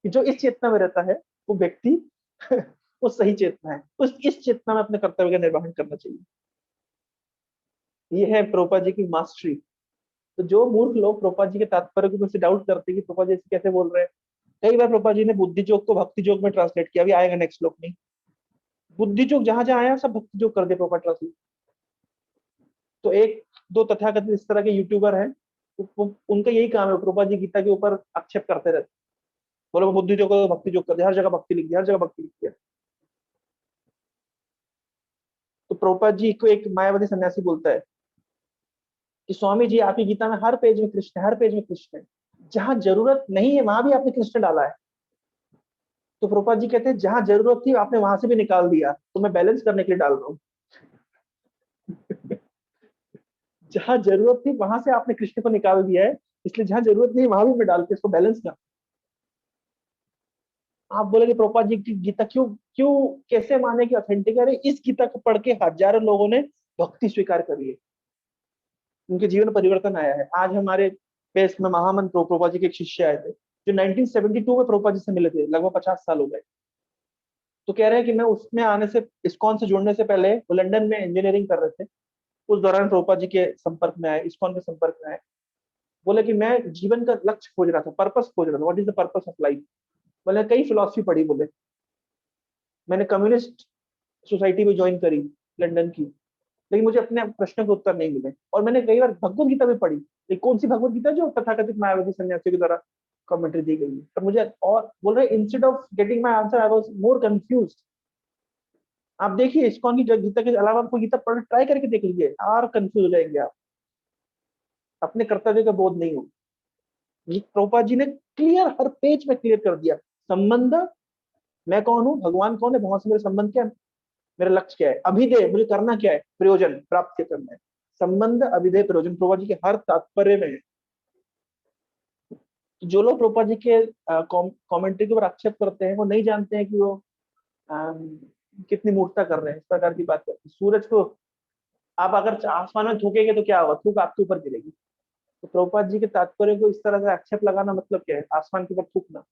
कि जो इस चेतना में रहता है वो व्यक्ति वो सही चेतना है, उस इस चेतना में अपने कर्तव्य का निर्वहन करना चाहिए। ये है प्रभुपाद जी की मास्टरी। तो जो मूर्ख लोग प्रभुपाद जी के तात्पर्य को से डाउट करते हैं कि प्रभुपाद जी कैसे बोल रहे हैं, कई बार प्रभुपाद जी ने बुद्धि जोग को भक्ति जोग में ट्रांसलेट किया, अभी आएगा नेक्स्ट श्लोक में। बुद्धि जोग जहां जहां आया सब भक्ति जोग कर दिया प्रभुपाद ट्रांसलेट। तो एक दो तथाकथित इस तरह के यूट्यूबर हैं, उनका यही काम है प्रभुपाद जी गीता के ऊपर आक्षेप करते रहते, बोलो बुद्धि जोग भक्ति जोग कर दिया, हर जगह भक्ति लिख दिया, हर जगह भक्ति लिख दिया। तो प्रभुपाद जी को एक मायावादी सन्यासी बोलता है कि स्वामी जी आपकी गीता में हर पेज में कृष्ण है, हर पेज में कृष्ण है, जहां जरूरत नहीं है वहां भी आपने कृष्ण डाला है। तो प्रभुपाद जी कहते हैं जहां जरूरत थी आपने वहां से भी निकाल दिया, तो मैं बैलेंस करने के लिए डाल रहा हूँ। जहां जरूरत थी वहां से आपने कृष्ण को निकाल दिया है, इसलिए जहां जरूरत नहीं वहां भी मैं डाल के इसको बैलेंस कर। आप बोलेंगे प्रभुपाद जी की गीता क्यों क्यों कैसे माने कि ऑथेंटिक है? अरे इस गीता को पढ़ के हजारों लोगों ने भक्ति स्वीकार करी है, उनके जीवन में परिवर्तन आया है। आज हमारे पेश में महामंत्र प्रभुपाद जी के एक शिष्य आए थे जो 1972 में प्रभुपाद जी से मिले थे, लगभग 50 साल हो गए। तो कह रहे हैं कि मैं उसमें आने से, इस्कॉन से जुड़ने से पहले वो लंदन में इंजीनियरिंग कर रहे थे, उस दौरान प्रभुपाद जी के संपर्क में आए, इस्कॉन के संपर्क में आए। बोले कि मैं जीवन का लक्ष्य खोज रहा था, पर्पस खोज रहा था, what is the purpose of life. बोले कई फिलोसफी पढ़ी, बोले मैंने कम्युनिस्ट सोसाइटी भी ज्वाइन करी लंदन की, लेकिन मुझे अपने प्रश्नों के उत्तर नहीं मिले। और मैंने कई बार भगवत गीता भी पढ़ी, लेकिन कौन सी भगवत गीता जो तथाकथित मायावादी सन्यासियों के द्वारा कमेंट्री दी गई है, पर मुझे, और बोल रहे instead of getting my answer I was more confused. आप देखिए इस्कॉन की गीता के अलावा कोई गीता पढ़ ट्राई करके देख लीजिए, और कंफ्यूज हो जाएंगे आप, अपने कर्तव्य का बोध नहीं हो। ये प्रभुपाद जी ने क्लियर, हर पेज में क्लियर कर दिया संबंध, मैं कौन हूँ, भगवान कौन है, भगवान से मेरा संबंध क्या है, मेरा लक्ष्य क्या है, अभिधेय मुझे करना क्या है, प्रयोजन प्राप्त क्या करना है। संबंध, अभिधेय, प्रयोजन प्रभुपाद जी के हर तात्पर्य में है। तो जो लोग प्रभुपाद जी के कमेंट्री के ऊपर आक्षेप करते हैं वो नहीं जानते हैं कि वो अम, कितनी मूर्खता कर रहे हैं, इस प्रकार की बात करते हैं। सूरज को आप अगर आसमान में थूकेंगे तो क्या होगा, थूक आपके ऊपर गिरेगी। तो प्रभुपाद जी के तात्पर्य को इस तरह से आक्षेप लगाना मतलब क्या है, आसमान के ऊपर थूकना।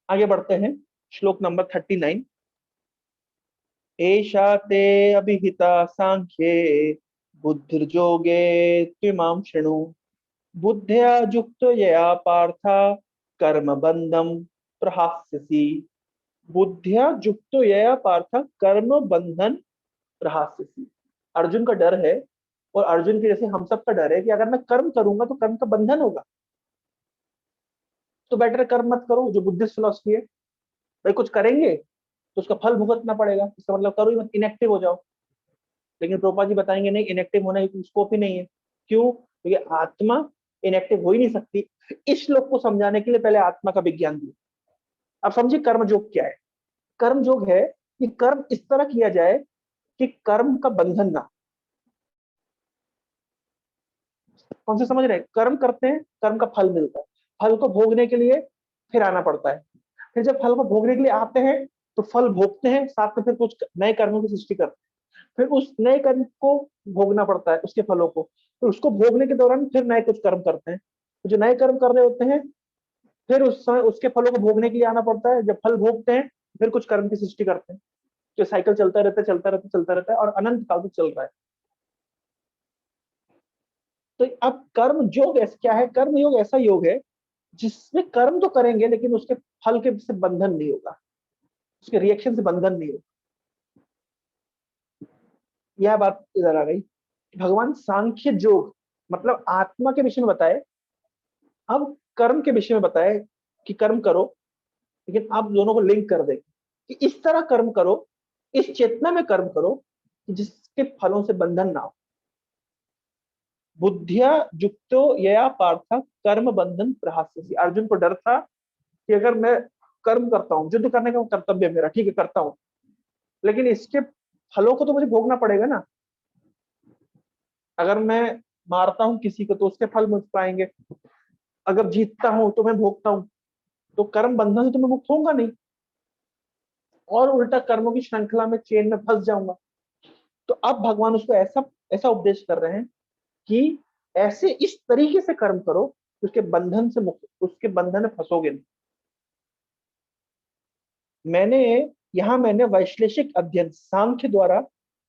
आगे बढ़ते हैं, श्लोक नंबर 39। एषा ते अभिहिता सांख्ये बुद्धिर्योगे त्विमां शृणु, बुद्ध्या युक्तो यया पार्थ कर्म बंधम प्रहास्यसि। बुद्धिया युक्तो यया पार्थ कर्म बंधन प्रहास्यसि। अर्जुन का डर है, और अर्जुन के जैसे हम सब का डर है कि अगर मैं कर्म करूंगा तो कर्म का बंधन होगा, तो बेटर कर्म मत करो, जो बुद्धिस्ट फिलोसफी है। भाई कुछ करेंगे तो उसका फल भुगतना पड़ेगा, इसका मतलब करो ही मत, इनएक्टिव हो जाओ। लेकिन प्रोपा जी बताएंगे नहीं, इनएक्टिव होने की स्कोप ही नहीं है। क्यों? क्योंकि आत्मा इनएक्टिव हो ही नहीं सकती। इस श्लोक को समझाने के लिए पहले आत्मा का विज्ञान दिया। अब समझिए कर्म योग क्या है। कर्म योग है कि कर्म इस तरह किया जाए कि कर्म का बंधन ना। कौन से समझ रहे हैं? कर्म करते हैं, कर्म का फल मिलता है, फल को भोगने के लिए फिर आना पड़ता है। फिर जब फल को भोगने के लिए आते हैं तो फल भोगते हैं, साथ में फिर कुछ नए कर्मों की सृष्टि करते हैं। फिर उस नए कर्म को भोगना पड़ता है, उसके फलों को। फिर उसको भोगने के दौरान फिर नए कुछ कर्म करते हैं, तो जो नए कर्म कर रहे होते हैं फिर उस समय उसके फलों को भोगने के लिए आना पड़ता है। जब फल भोगते हैं फिर कुछ कर्म की सृष्टि करते हैं। जो साइकिल चलता रहता है, चलता रहता है, चलता रहता है, और अनंत काल तक चल रहा है। तो अब कर्म योग ऐसा क्या है? कर्म योग ऐसा योग है जिसमें कर्म तो करेंगे लेकिन उसके फल के से बंधन नहीं होगा, उसके रिएक्शन से बंधन नहीं होगा। यह बात इधर आ गई। भगवान सांख्य योग मतलब आत्मा के विषय में बताए, अब कर्म के विषय में बताए कि कर्म करो, लेकिन आप दोनों को लिंक कर दे कि इस तरह कर्म करो, इस चेतना में कर्म करो कि जिसके फलों से बंधन ना हो। बुद्धिया युक्तो यया पार्थ कर्म बंधन प्रहास्यसि। अर्जुन को डर था कि अगर मैं कर्म करता हूँ, युद्ध करने का कर्तव्य है मेरा, ठीक है करता हूँ, लेकिन इसके फलों को तो मुझे भोगना पड़ेगा ना। अगर मैं मारता हूँ किसी को तो उसके फल मुझ पाएंगे, अगर जीतता हूँ तो मैं भोगता हूँ, तो कर्म बंधन से तो मैं मुक्त होऊंगा नहीं, और उल्टा कर्मों की श्रृंखला में, चेन में फंस जाऊंगा। तो अब भगवान उसको ऐसा ऐसा उपदेश कर रहे हैं कि ऐसे इस तरीके से कर्म करो कि उसके बंधन से मुक्त, उसके बंधन में फंसोगे नहीं। मैंने मैंने वैश्लेषिक अध्ययन सांख्य द्वारा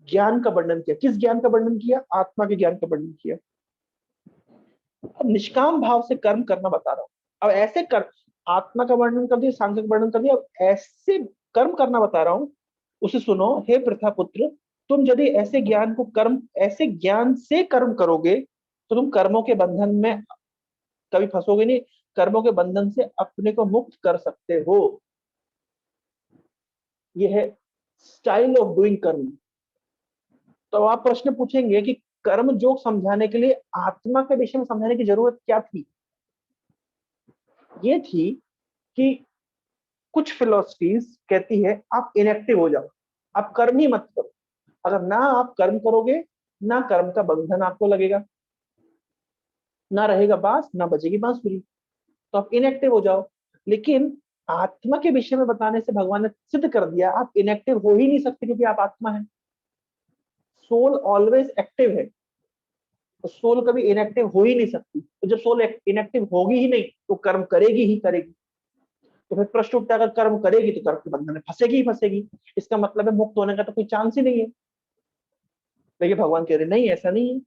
ज्ञान का वर्णन किया। किस ज्ञान का वर्णन किया? आत्मा के ज्ञान का वर्णन किया। अब निष्काम भाव से कर्म करना बता रहा हूं। अब ऐसे कर, आत्मा का वर्णन कर दिया, सांख्य का वर्णन कर दिया, अब ऐसे कर्म करना बता रहा हूं, उसे सुनो। हे प्रथा पुत्र, तुम यदि ऐसे ज्ञान को कर्म, ऐसे ज्ञान से कर्म करोगे तो तुम कर्मों के बंधन में कभी फंसोगे नहीं, कर्मों के बंधन से अपने को मुक्त कर सकते हो। यह है स्टाइल ऑफ डूइंग कर्म। तो आप प्रश्न पूछेंगे कि कर्म योग समझाने के लिए आत्मा के विषय में समझाने की जरूरत क्या थी? ये थी कि कुछ फिलोसफीज कहती है आप इनएक्टिव हो जाओ, आप कर्म ही मत करो। अगर ना आप कर्म करोगे, ना कर्म का बंधन आपको लगेगा, ना रहेगा बांस, ना बजेगी बांसुरी, तो आप इनएक्टिव हो जाओ। लेकिन आत्मा के विषय में बताने से भगवान ने सिद्ध कर दिया आप इनएक्टिव हो ही नहीं सकते, क्योंकि आप आत्मा है। सोल ऑलवेज एक्टिव है, तो सोल कभी इनएक्टिव हो ही नहीं सकती। तो जब सोल इनएक्टिव होगी ही नहीं, तो कर्म करेगी ही करेगी। तो फिर प्रश्न उठता है, अगर कर्म करेगी तो कर्म के बंधन में फंसेगी ही फंसेगी, इसका मतलब है मुक्त होने का तो कोई चांस ही नहीं है। लेकिन भगवान कह रहे नहीं, ऐसा नहीं है।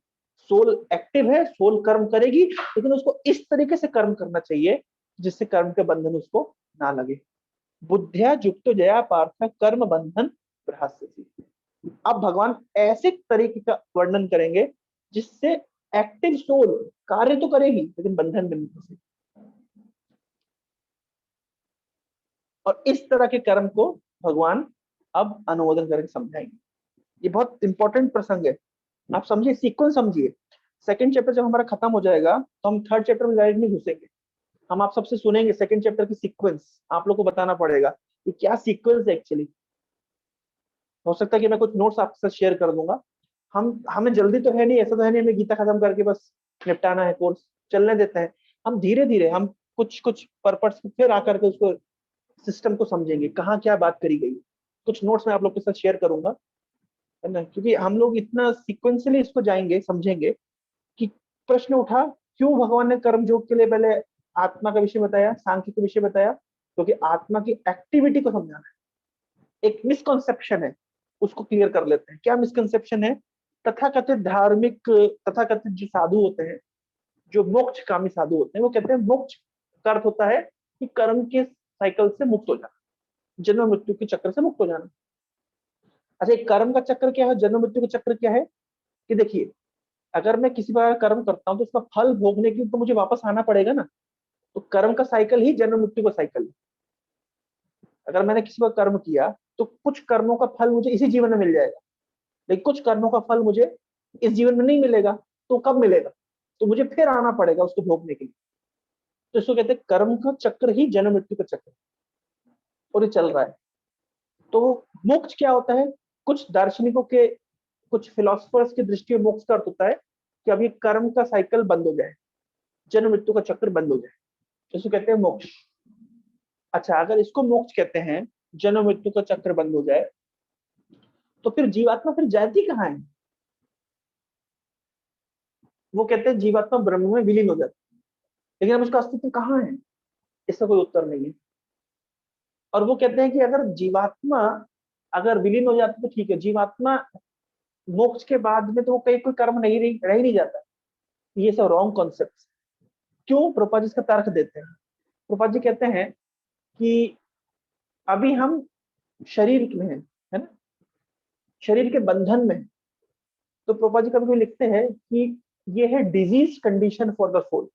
सोल एक्टिव है, सोल कर्म करेगी, लेकिन उसको इस तरीके से कर्म करना चाहिए जिससे कर्म के बंधन उसको ना लगे। बुद्धिया युक्तो जया पार्थ कर्म बंधन प्रहास्यति। अब भगवान ऐसे तरीके का वर्णन करेंगे जिससे एक्टिव सोल कार्य तो करेगी लेकिन बंधन में नहीं फंसेगी। और इस तरह के कर्म को भगवान अब अनुमोदन करके समझाएंगे। ये बहुत इंपॉर्टेंट प्रसंग है, आप समझिए, सीक्वेंस समझिए। सेकंड चैप्टर जब हमारा खत्म हो जाएगा तो हम थर्ड चैप्टर में डायरेक्ट नहीं घुसेंगे। हम आप सबसे सुनेंगे सेकंड चैप्टर की सीक्वेंस, आप लोग को बताना पड़ेगा कि क्या सीक्वेंस है एक्चुअली। हो सकता है कि मैं कुछ नोट्स आपके साथ शेयर कर दूंगा। हमें जल्दी तो है नहीं, ऐसा तो है नहीं हमें गीता खत्म करके बस निपटाना है, कोर्स चलने देते हैं। हम धीरे धीरे हम कुछ कुछ पर्पस फिर आकर के उसको सिस्टम को समझेंगे, कहाँ क्या बात करी गई। कुछ नोट्स मैं आप लोग के साथ शेयर करूंगा, है ना, क्योंकि हम लोग इतना सिक्वेंशियली इसको जाएंगे, समझेंगे कि प्रश्न उठा क्यों भगवान ने कर्म योग के लिए पहले आत्मा का विषय बताया, सांख्य का विषय बताया, क्योंकि आत्मा की एक्टिविटी को समझाना है। एक मिसकॉन्सेप्शन है, उसको क्लियर कर लेते हैं। क्या मिसकॉन्सेप्शन है? तथाकथित धार्मिक, तथाकथित जो साधु होते हैं, जो मोक्ष कामी साधु होते हैं, वो कहते हैं मोक्ष का अर्थ होता है कि कर्म के साइकिल से मुक्त हो जाना, जन्म मृत्यु के चक्र से मुक्त हो जाना। अच्छा, एक कर्म का चक्र क्या है, जन्म मृत्यु का चक्र क्या है? कि देखिए, अगर मैं किसी प्रकार कर्म करता हूँ तो उसका फल भोगने के लिए तो मुझे वापस आना पड़ेगा ना। तो कर्म का साइकिल ही जन्म मृत्यु का साइकिल है। अगर मैंने किसी पर कर्म किया तो कुछ कर्मों का फल मुझे इसी जीवन में मिल जाएगा, लेकिन कुछ कर्मों का फल मुझे इस जीवन में नहीं मिलेगा। तो कब मिलेगा? तो मुझे फिर आना पड़ेगा उसको भोगने के लिए। तो इसको कहते हैं कर्म का चक्र ही जन्म मृत्यु का चक्र, और ये चल रहा है। तो मोक्ष क्या होता है? कुछ दार्शनिकों के, कुछ फिलोसफर्स की दृष्टि में मोक्ष का अर्थ होता है कि अभी कर्म का साइकिल बंद हो जाए, जन्म मृत्यु का चक्र बंद हो जाए, इसको कहते हैं मोक्ष। अच्छा, अगर इसको मोक्ष कहते हैं, जन्म मृत्यु का चक्र बंद हो जाए, तो फिर जीवात्मा फिर जाती कहाँ है? वो कहते हैं जीवात्मा ब्रह्म में विलीन हो जाती है, लेकिन अब उसका अस्तित्व कहाँ है? इसका कोई उत्तर नहीं है। और वो कहते हैं कि अगर जीवात्मा अगर विलीन हो जाती तो ठीक है, जीवात्मा मोक्ष के बाद में तो वो कहीं कोई कर्म नहीं रह ही नहीं जाता। ये सब रॉन्ग कॉन्सेप्ट। क्यों? प्रभुपाद जी इसका तर्क देते हैं। प्रभुपाद जी कहते हैं कि अभी हम शरीर में है ना, शरीर के बंधन में। तो प्रभुपाद जी कभी लिखते हैं कि ये है disease condition for the soul.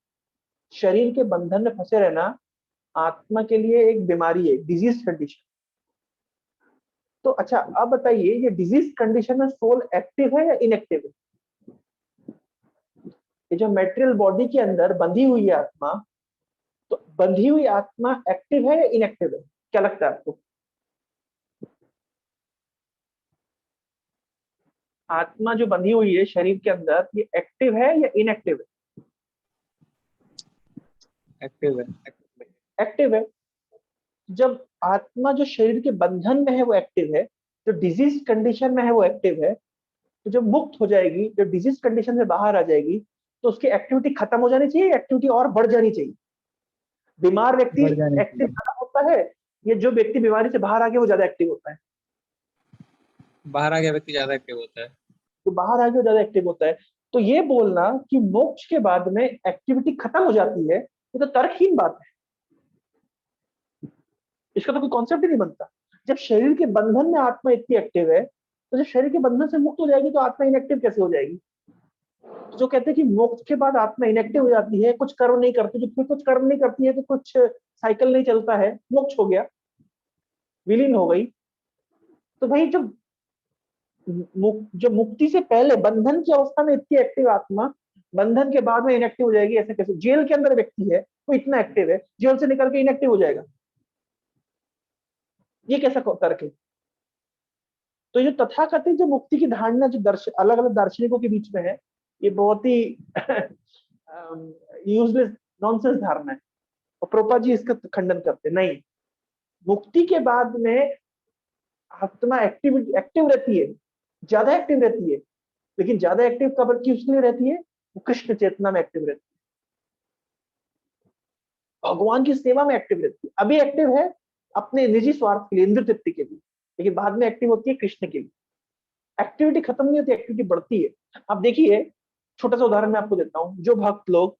शरीर के बंधन में फंसे रहना आत्मा के लिए एक बीमारी है, डिजीज कंडीशन। तो अच्छा, अब बताइए, ये डिजीज कंडीशन में सोल एक्टिव है या इनएक्टिव है? ये जो मेटेरियल बॉडी के अंदर बंधी हुई है आत्मा, तो बंधी हुई आत्मा एक्टिव है या इनएक्टिव है? क्या लगता है आपको? आत्मा जो बंधी हुई है शरीर के अंदर, ये एक्टिव है या इनएक्टिव है? एक्टिव है। एक्टिव है। जब आत्मा जो शरीर के बंधन में है वो एक्टिव है, जो डिजीज कंडीशन में है वो एक्टिव है, तो जब मुक्त हो जाएगी, जब डिजीज कंडीशन से बाहर आ जाएगी, तो उसकी एक्टिविटी खत्म हो जानी चाहिए, एक्टिविटी और बढ़ जानी चाहिए। बीमार व्यक्ति बढ़ जाने एक्टिव चाहिए। ज्यादा होता है, ये जो व्यक्ति बीमारी से बाहर आ गया वो ज्यादा एक्टिव होता है? बाहर आ गया व्यक्ति ज्यादा एक्टिव होता है। जो बाहर आ गया वो ज्यादा एक्टिव होता है। तो ये बोलना कि मोक्ष के बाद में एक्टिविटी खत्म हो जाती है, ये तो तर्कहीन बात है। इसका तो कोई कॉन्सेप्ट ही नहीं बनता। जब शरीर के बंधन में आत्मा इतनी एक्टिव है, तो जब शरीर के बंधन से मुक्त हो जाएगी तो आत्मा इनएक्टिव कैसे हो जाएगी? तो जो कहते हैं कि मोक्ष के बाद आत्मा इनएक्टिव हो जाती है, कुछ कर्म नहीं करती, जो फिर कुछ कर्म नहीं करती है तो कुछ साइकिल नहीं चलता है, मोक्ष हो गया, विलीन हो गई, तो भाई जो मुक्ति से पहले बंधन की अवस्था में इतनी एक्टिव आत्मा बंधन के बाद में इनएक्टिव हो जाएगी, ऐसे कैसे? जेल के अंदर व्यक्ति है वो इतना एक्टिव है, जेल से निकल के इनएक्टिव हो जाएगा, ये कैसा करके? तो ये तथाकथित जो मुक्ति की धारणा जो अलग अलग दार्शनिकों के बीच में है, ये बहुत ही यूजलेस नॉनसेंस धारणा है, और प्रोपा जी इसका खंडन करते नहीं। मुक्ति के बाद में आत्मा एक्टिव रहती है, ज्यादा एक्टिव रहती है, लेकिन ज्यादा एक्टिव कब की उसके लिए रहती है? वो कृष्ण चेतना में एक्टिव रहती है, भगवान की सेवा में एक्टिव रहती है। अभी एक्टिव है अपने निजी स्वार्थ के लिए, इंद्र तृप्ति के लिए, लेकिन बाद में एक्टिव होती है कृष्ण के लिए। एक्टिविटी खत्म नहीं होती, एक्टिविटी बढ़ती है। अब देखिए, छोटा सा उदाहरण मैं आपको देता हूँ। जो भक्त लोग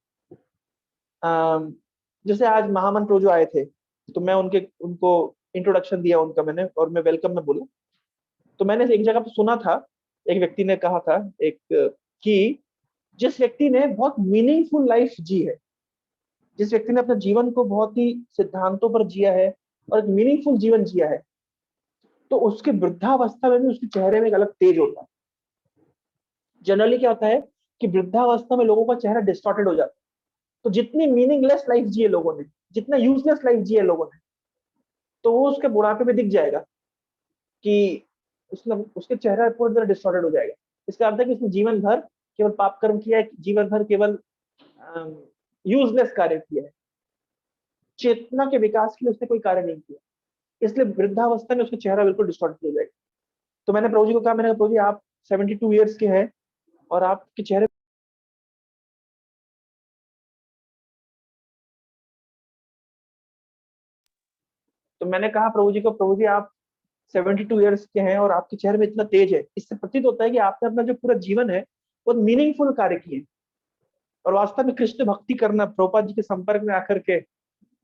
जैसे आज महामन प्रभु जो आए थे, तो मैं उनको इंट्रोडक्शन दिया उनका मैंने, और मैं वेलकम में बोला। तो मैंने एक जगह पे सुना था, एक व्यक्ति ने कहा था एक कि जिस व्यक्ति ने बहुत मीनिंगफुल लाइफ जी है, जिस व्यक्ति ने अपने जीवन को बहुत ही सिद्धांतों पर जिया है और एक मीनिंगफुल जीवन जिया है, तो उसके वृद्धावस्था में भी उसके चेहरे में एक अलग तेज होता है। जनरली क्या होता है कि वृद्धावस्था में लोगों का चेहरा डिस्टॉर्टेड हो जाता है। तो जितनी मीनिंगलेस लाइफ जी है लोगों ने, जितना यूजलेस लाइफ जी है लोगों ने, तो वो उसके बुढ़ापे में दिख जाएगा कि उसके चेहरा पूरी तरह डिस्टॉर्टेड हो जाएगा। इसका अर्थ है कि उसने जीवन भर केवल पाप कर्म किया है, जीवन भर केवल यूजलेस कार्य किया है, चेतना के विकास के लिए उसने कोई कार्य नहीं किया। इसलिए वृद्धावस्था में उसका चेहरा बिल्कुल डिस्टॉर्टेड हो जाएगा। तो मैंने प्रभु जी को कहा, मैंने कहा प्रभु जी आप 72 ईयर्स के हैं और आपके चेहरे, तो मैंने कहा प्रभु जी को, प्रभु जी आप 72 ईयर्स के हैं और आपके चेहरे में इतना तेज है, इससे प्रतीत होता है कि आपने अपना जो पूरा जीवन है वो मीनिंगफुल कार्य किए। और वास्तव में कृष्ण भक्ति करना, प्रभुपाद जी के संपर्क में आकर के,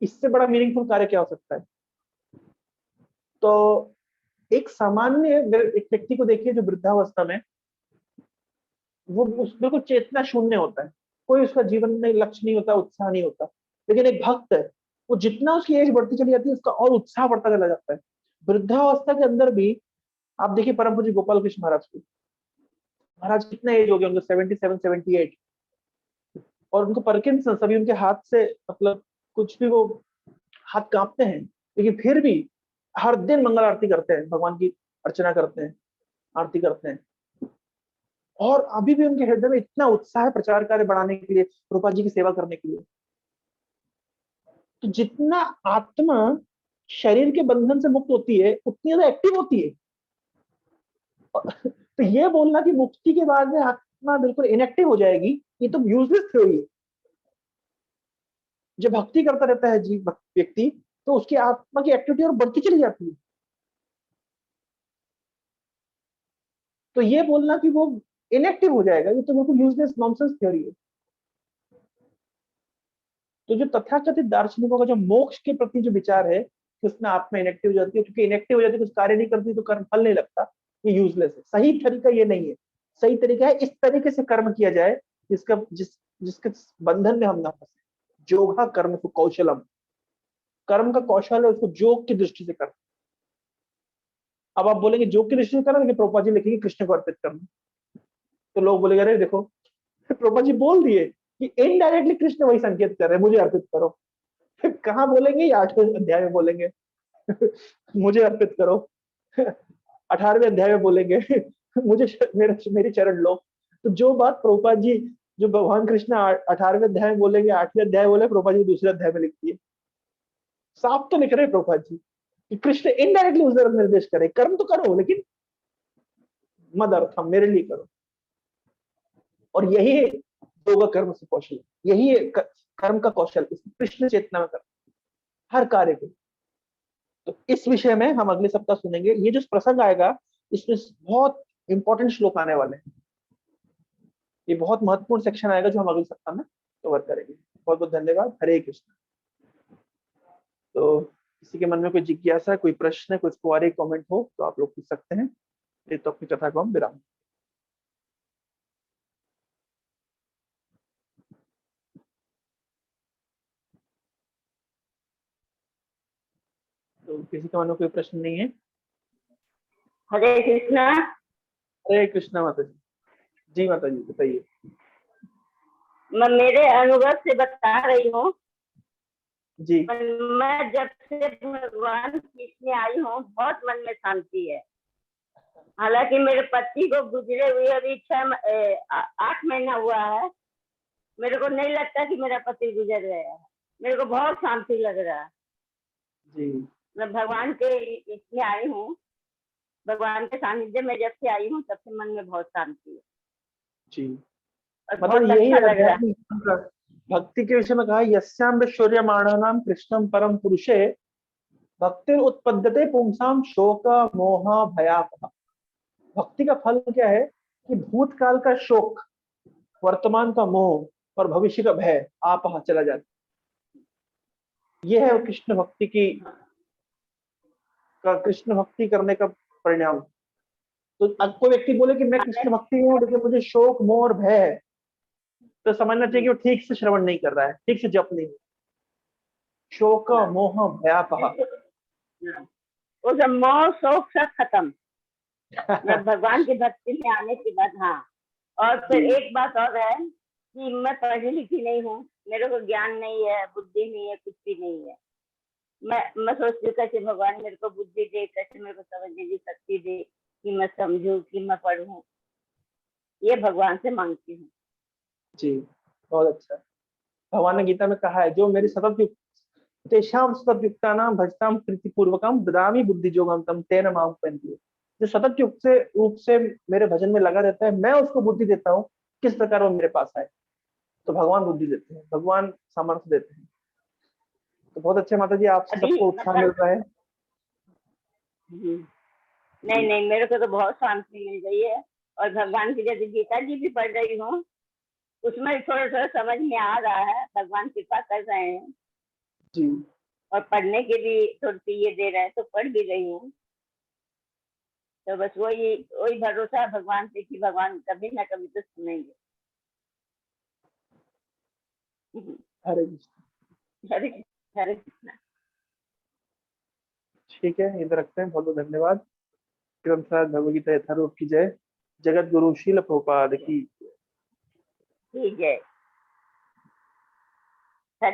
इससे बड़ा मीनिंगफुल कार्य क्या हो सकता है? तो एक सामान्य एक व्यक्ति को देखिए जो वृद्धावस्था में, वो उसमें कुछ चेतना शून्य होता है, कोई उसका जीवन में लक्ष्य नहीं होता, उत्साह नहीं होता। लेकिन एक भक्त है, वो जितना उसकी एज बढ़ती चली जाती है उसका और उत्साह बढ़ता चला जाता है। वृद्धावस्था के अंदर भी आप देखिए परम पूज्य गोपाल कृष्ण महाराज को, महाराज कितना एज हो गया उनको, 77 78, और उनको पार्किंसंस, सभी उनके हाथ से, मतलब कुछ भी वो हाथ कांपते हैं, लेकिन फिर भी हर दिन मंगल आरती करते हैं, भगवान की अर्चना करते हैं, आरती करते हैं। और अभी भी उनके हृदय में इतना उत्साह है प्रचार कार्य बढ़ाने के लिए, रूपा जी की सेवा करने के लिए। तो जितना आत्मा शरीर के बंधन से मुक्त होती है उतनी ज्यादा एक्टिव होती है। तो ये बोलना कि मुक्ति के बाद में आत्मा बिल्कुल इनएक्टिव हो जाएगी, ये तो यूजलेस थ्योरी है। जब भक्ति करता रहता है जीव व्यक्ति, तो उसकी आत्मा की एक्टिविटी और बढ़ती चली जाती है। तो ये बोलना कि वो इनएक्टिव हो जाएगा, ये तो बिल्कुल यूजलेस नॉनसेंस थ्योरी है। तो जो तथाकथित दार्शनिकों का जो मोक्ष के प्रति जो विचार है कि उसमें आत्मा इनएक्टिव हो जाती है, क्योंकि इनएक्टिव हो जाती है कुछ कार्य नहीं करती तो कर्म फल नहीं लगता, ये यूजलेस है। सही तरीका ये नहीं है। सही तरीका है इस तरीके से कर्म किया जाए जिसके बंधन में हम ना फंसे। जोगा कर्म को कौशलम, कर्म का कौशल है उसको जोग की दृष्टि से करना। अब आप बोलेंगे जोग की दृष्टि से करना, लेकिन प्रोपा जी लिखेंगे कृष्ण को अर्पित करना, तो लोग बोलेंगे अरे देखो प्रोपा जी बोल दिए कि इनडायरेक्टली कृष्ण वही संकेत कर रहे हैं, मुझे अर्पित करो। कहाँ बोलेंगे? ये 8वें अध्याय में बोलेंगे मुझे अर्पित करो। 18वें अध्याय में बोलेंगे मुझे मेरी चरण लो। तो जो बात प्रभुपाद जी, जो भगवान कृष्ण 18वें अध्याय में बोलेंगे, 8वें अध्याय बोले, प्रभुपाद जी दूसरे अध्याय में लिखती है। साफ तो लिख रहे हैं प्रभुपाद जी कि कृष्ण इनडायरेक्टली उस तरफ निर्देश करे, कर्म तो करो लेकिन मद अर्थम, मेरे लिए करो। और यही योग कर्म से कौशल, यही कर्म का कौशल कृष्ण चेतना में कर हर कार्य को। तो इस विषय में हम अगले सप्ताह सुनेंगे। ये जो प्रसंग आएगा इसमें बहुत इंपॉर्टेंट श्लोक आने वाले हैं। ये बहुत महत्वपूर्ण सेक्शन आएगा जो हम अगले सप्ताह में कवर करेंगे। बहुत बहुत धन्यवाद। हरे कृष्ण। तो किसी के मन में कोई जिज्ञासा, कोई प्रश्न, कोई क्वेरी, कमेंट हो तो आप लोग पूछ सकते हैं। ये तो अपनी कथा को हम विराम। तो किसी के मन में कोई प्रश्न नहीं है? हरे कृष्णा। हरे कृष्णा माता जी। जी माता जी बताइए। मैं मेरे अनुभव से बता रही हूँ। जी मैं जब से भगवान कृष्ण आई हूँ, बहुत मन में शांति है। हालांकि मेरे पति को गुजरे हुए अभी 8 महीना हुआ है। मेरे को नहीं लगता कि मेरा पति गुजर गया है। मेरे को बहुत शांति लग रहा है। जी मैं भगवान के इसमें आई हूँ, भगवान के सानिध्य में जब से आई हूँ तब से मन में बहुत शांति है जी और मतलब बहुत यही अच्छा लग रहा है। आध्यात्मिक जीवन का भक्ति के विषय में कहा, यस्याम शौर्यमाणानाम कृष्णम परम पुरुषे भक्ति उत्पद्यते पुंसाम शोक मोह भयापह। भक्ति का फल क्या है कि भूतकाल का शोक, वर्तमान का मोह और भविष्य का भय आपह चला जाता है। यह है कृष्ण भक्ति की कृष्ण भक्ति करने का परिणाम। तो अब कोई व्यक्ति बोले कि मैं कृष्ण भक्ति में हूँ लेकिन मुझे शोक मोह और भय है, तो समझना चाहिए कि वो ठीक से श्रवण नहीं कर रहा है, ठीक से जप नहीं। शोक मोह भयापह। वो सब मोह शोक सब खत्म मैं भगवान की भक्ति में आने के बाद। हाँ, और फिर एक बात और है कि मैं पढ़ी लिखी नहीं हूँ, मेरे को ज्ञान नहीं है, बुद्धि नहीं है, कुछ भी नहीं है। मैं सोचती हूँ कैसे भगवान मेरे को बुद्धि दे, कैसे मेरे को समझने की शक्ति दे कि मैं समझूं, कि मैं पढ़ूं। ये भगवान से मांगती हूँ। जी बहुत अच्छा। भगवान ने गीता में कहा है, जो मेरी सतत युक्त तेषाम सतत युक्तानाम भजताम प्रीति पूर्वकम ददामि बुद्धि योगम तम तेन माम उपैन्ति। जो सतत युक्त से रूप से मेरे भजन में लगा रहता है, मैं उसको बुद्धि देता हूँ किस प्रकार वो मेरे पास आए। तो भगवान बुद्धि देते हैं, भगवान सामर्थ्य देते हैं। तो बहुत अच्छे माता जी, आपसे अभी सबको उत्साह मिल मतलब रहा है। नहीं नहीं, मेरे को तो बहुत शांति मिल गई है। और भगवान की जैसे गीता जी भी पढ़ रही हूँ, उसमें थोड़ा थोड़ा समझ में आ रहा है, भगवान कृपा कर रहे हैं। जी और पढ़ने के भी थोड़ी सी ये दे रहे हैं तो पढ़ भी रही हूँ। तो बस वही वही भरोसा है भगवान से कि भगवान कभी ना कभी तो सुनेंगे। हरे कृष्ण। हरे हरे कृष्णा। ठीक है, इधर रखते हैं। बहुत बहुत धन्यवाद। ग्रंथ साहिब भगवदगीता यथारूप की जय। जगत गुरु शील प्रभुपाद की। ठीक है।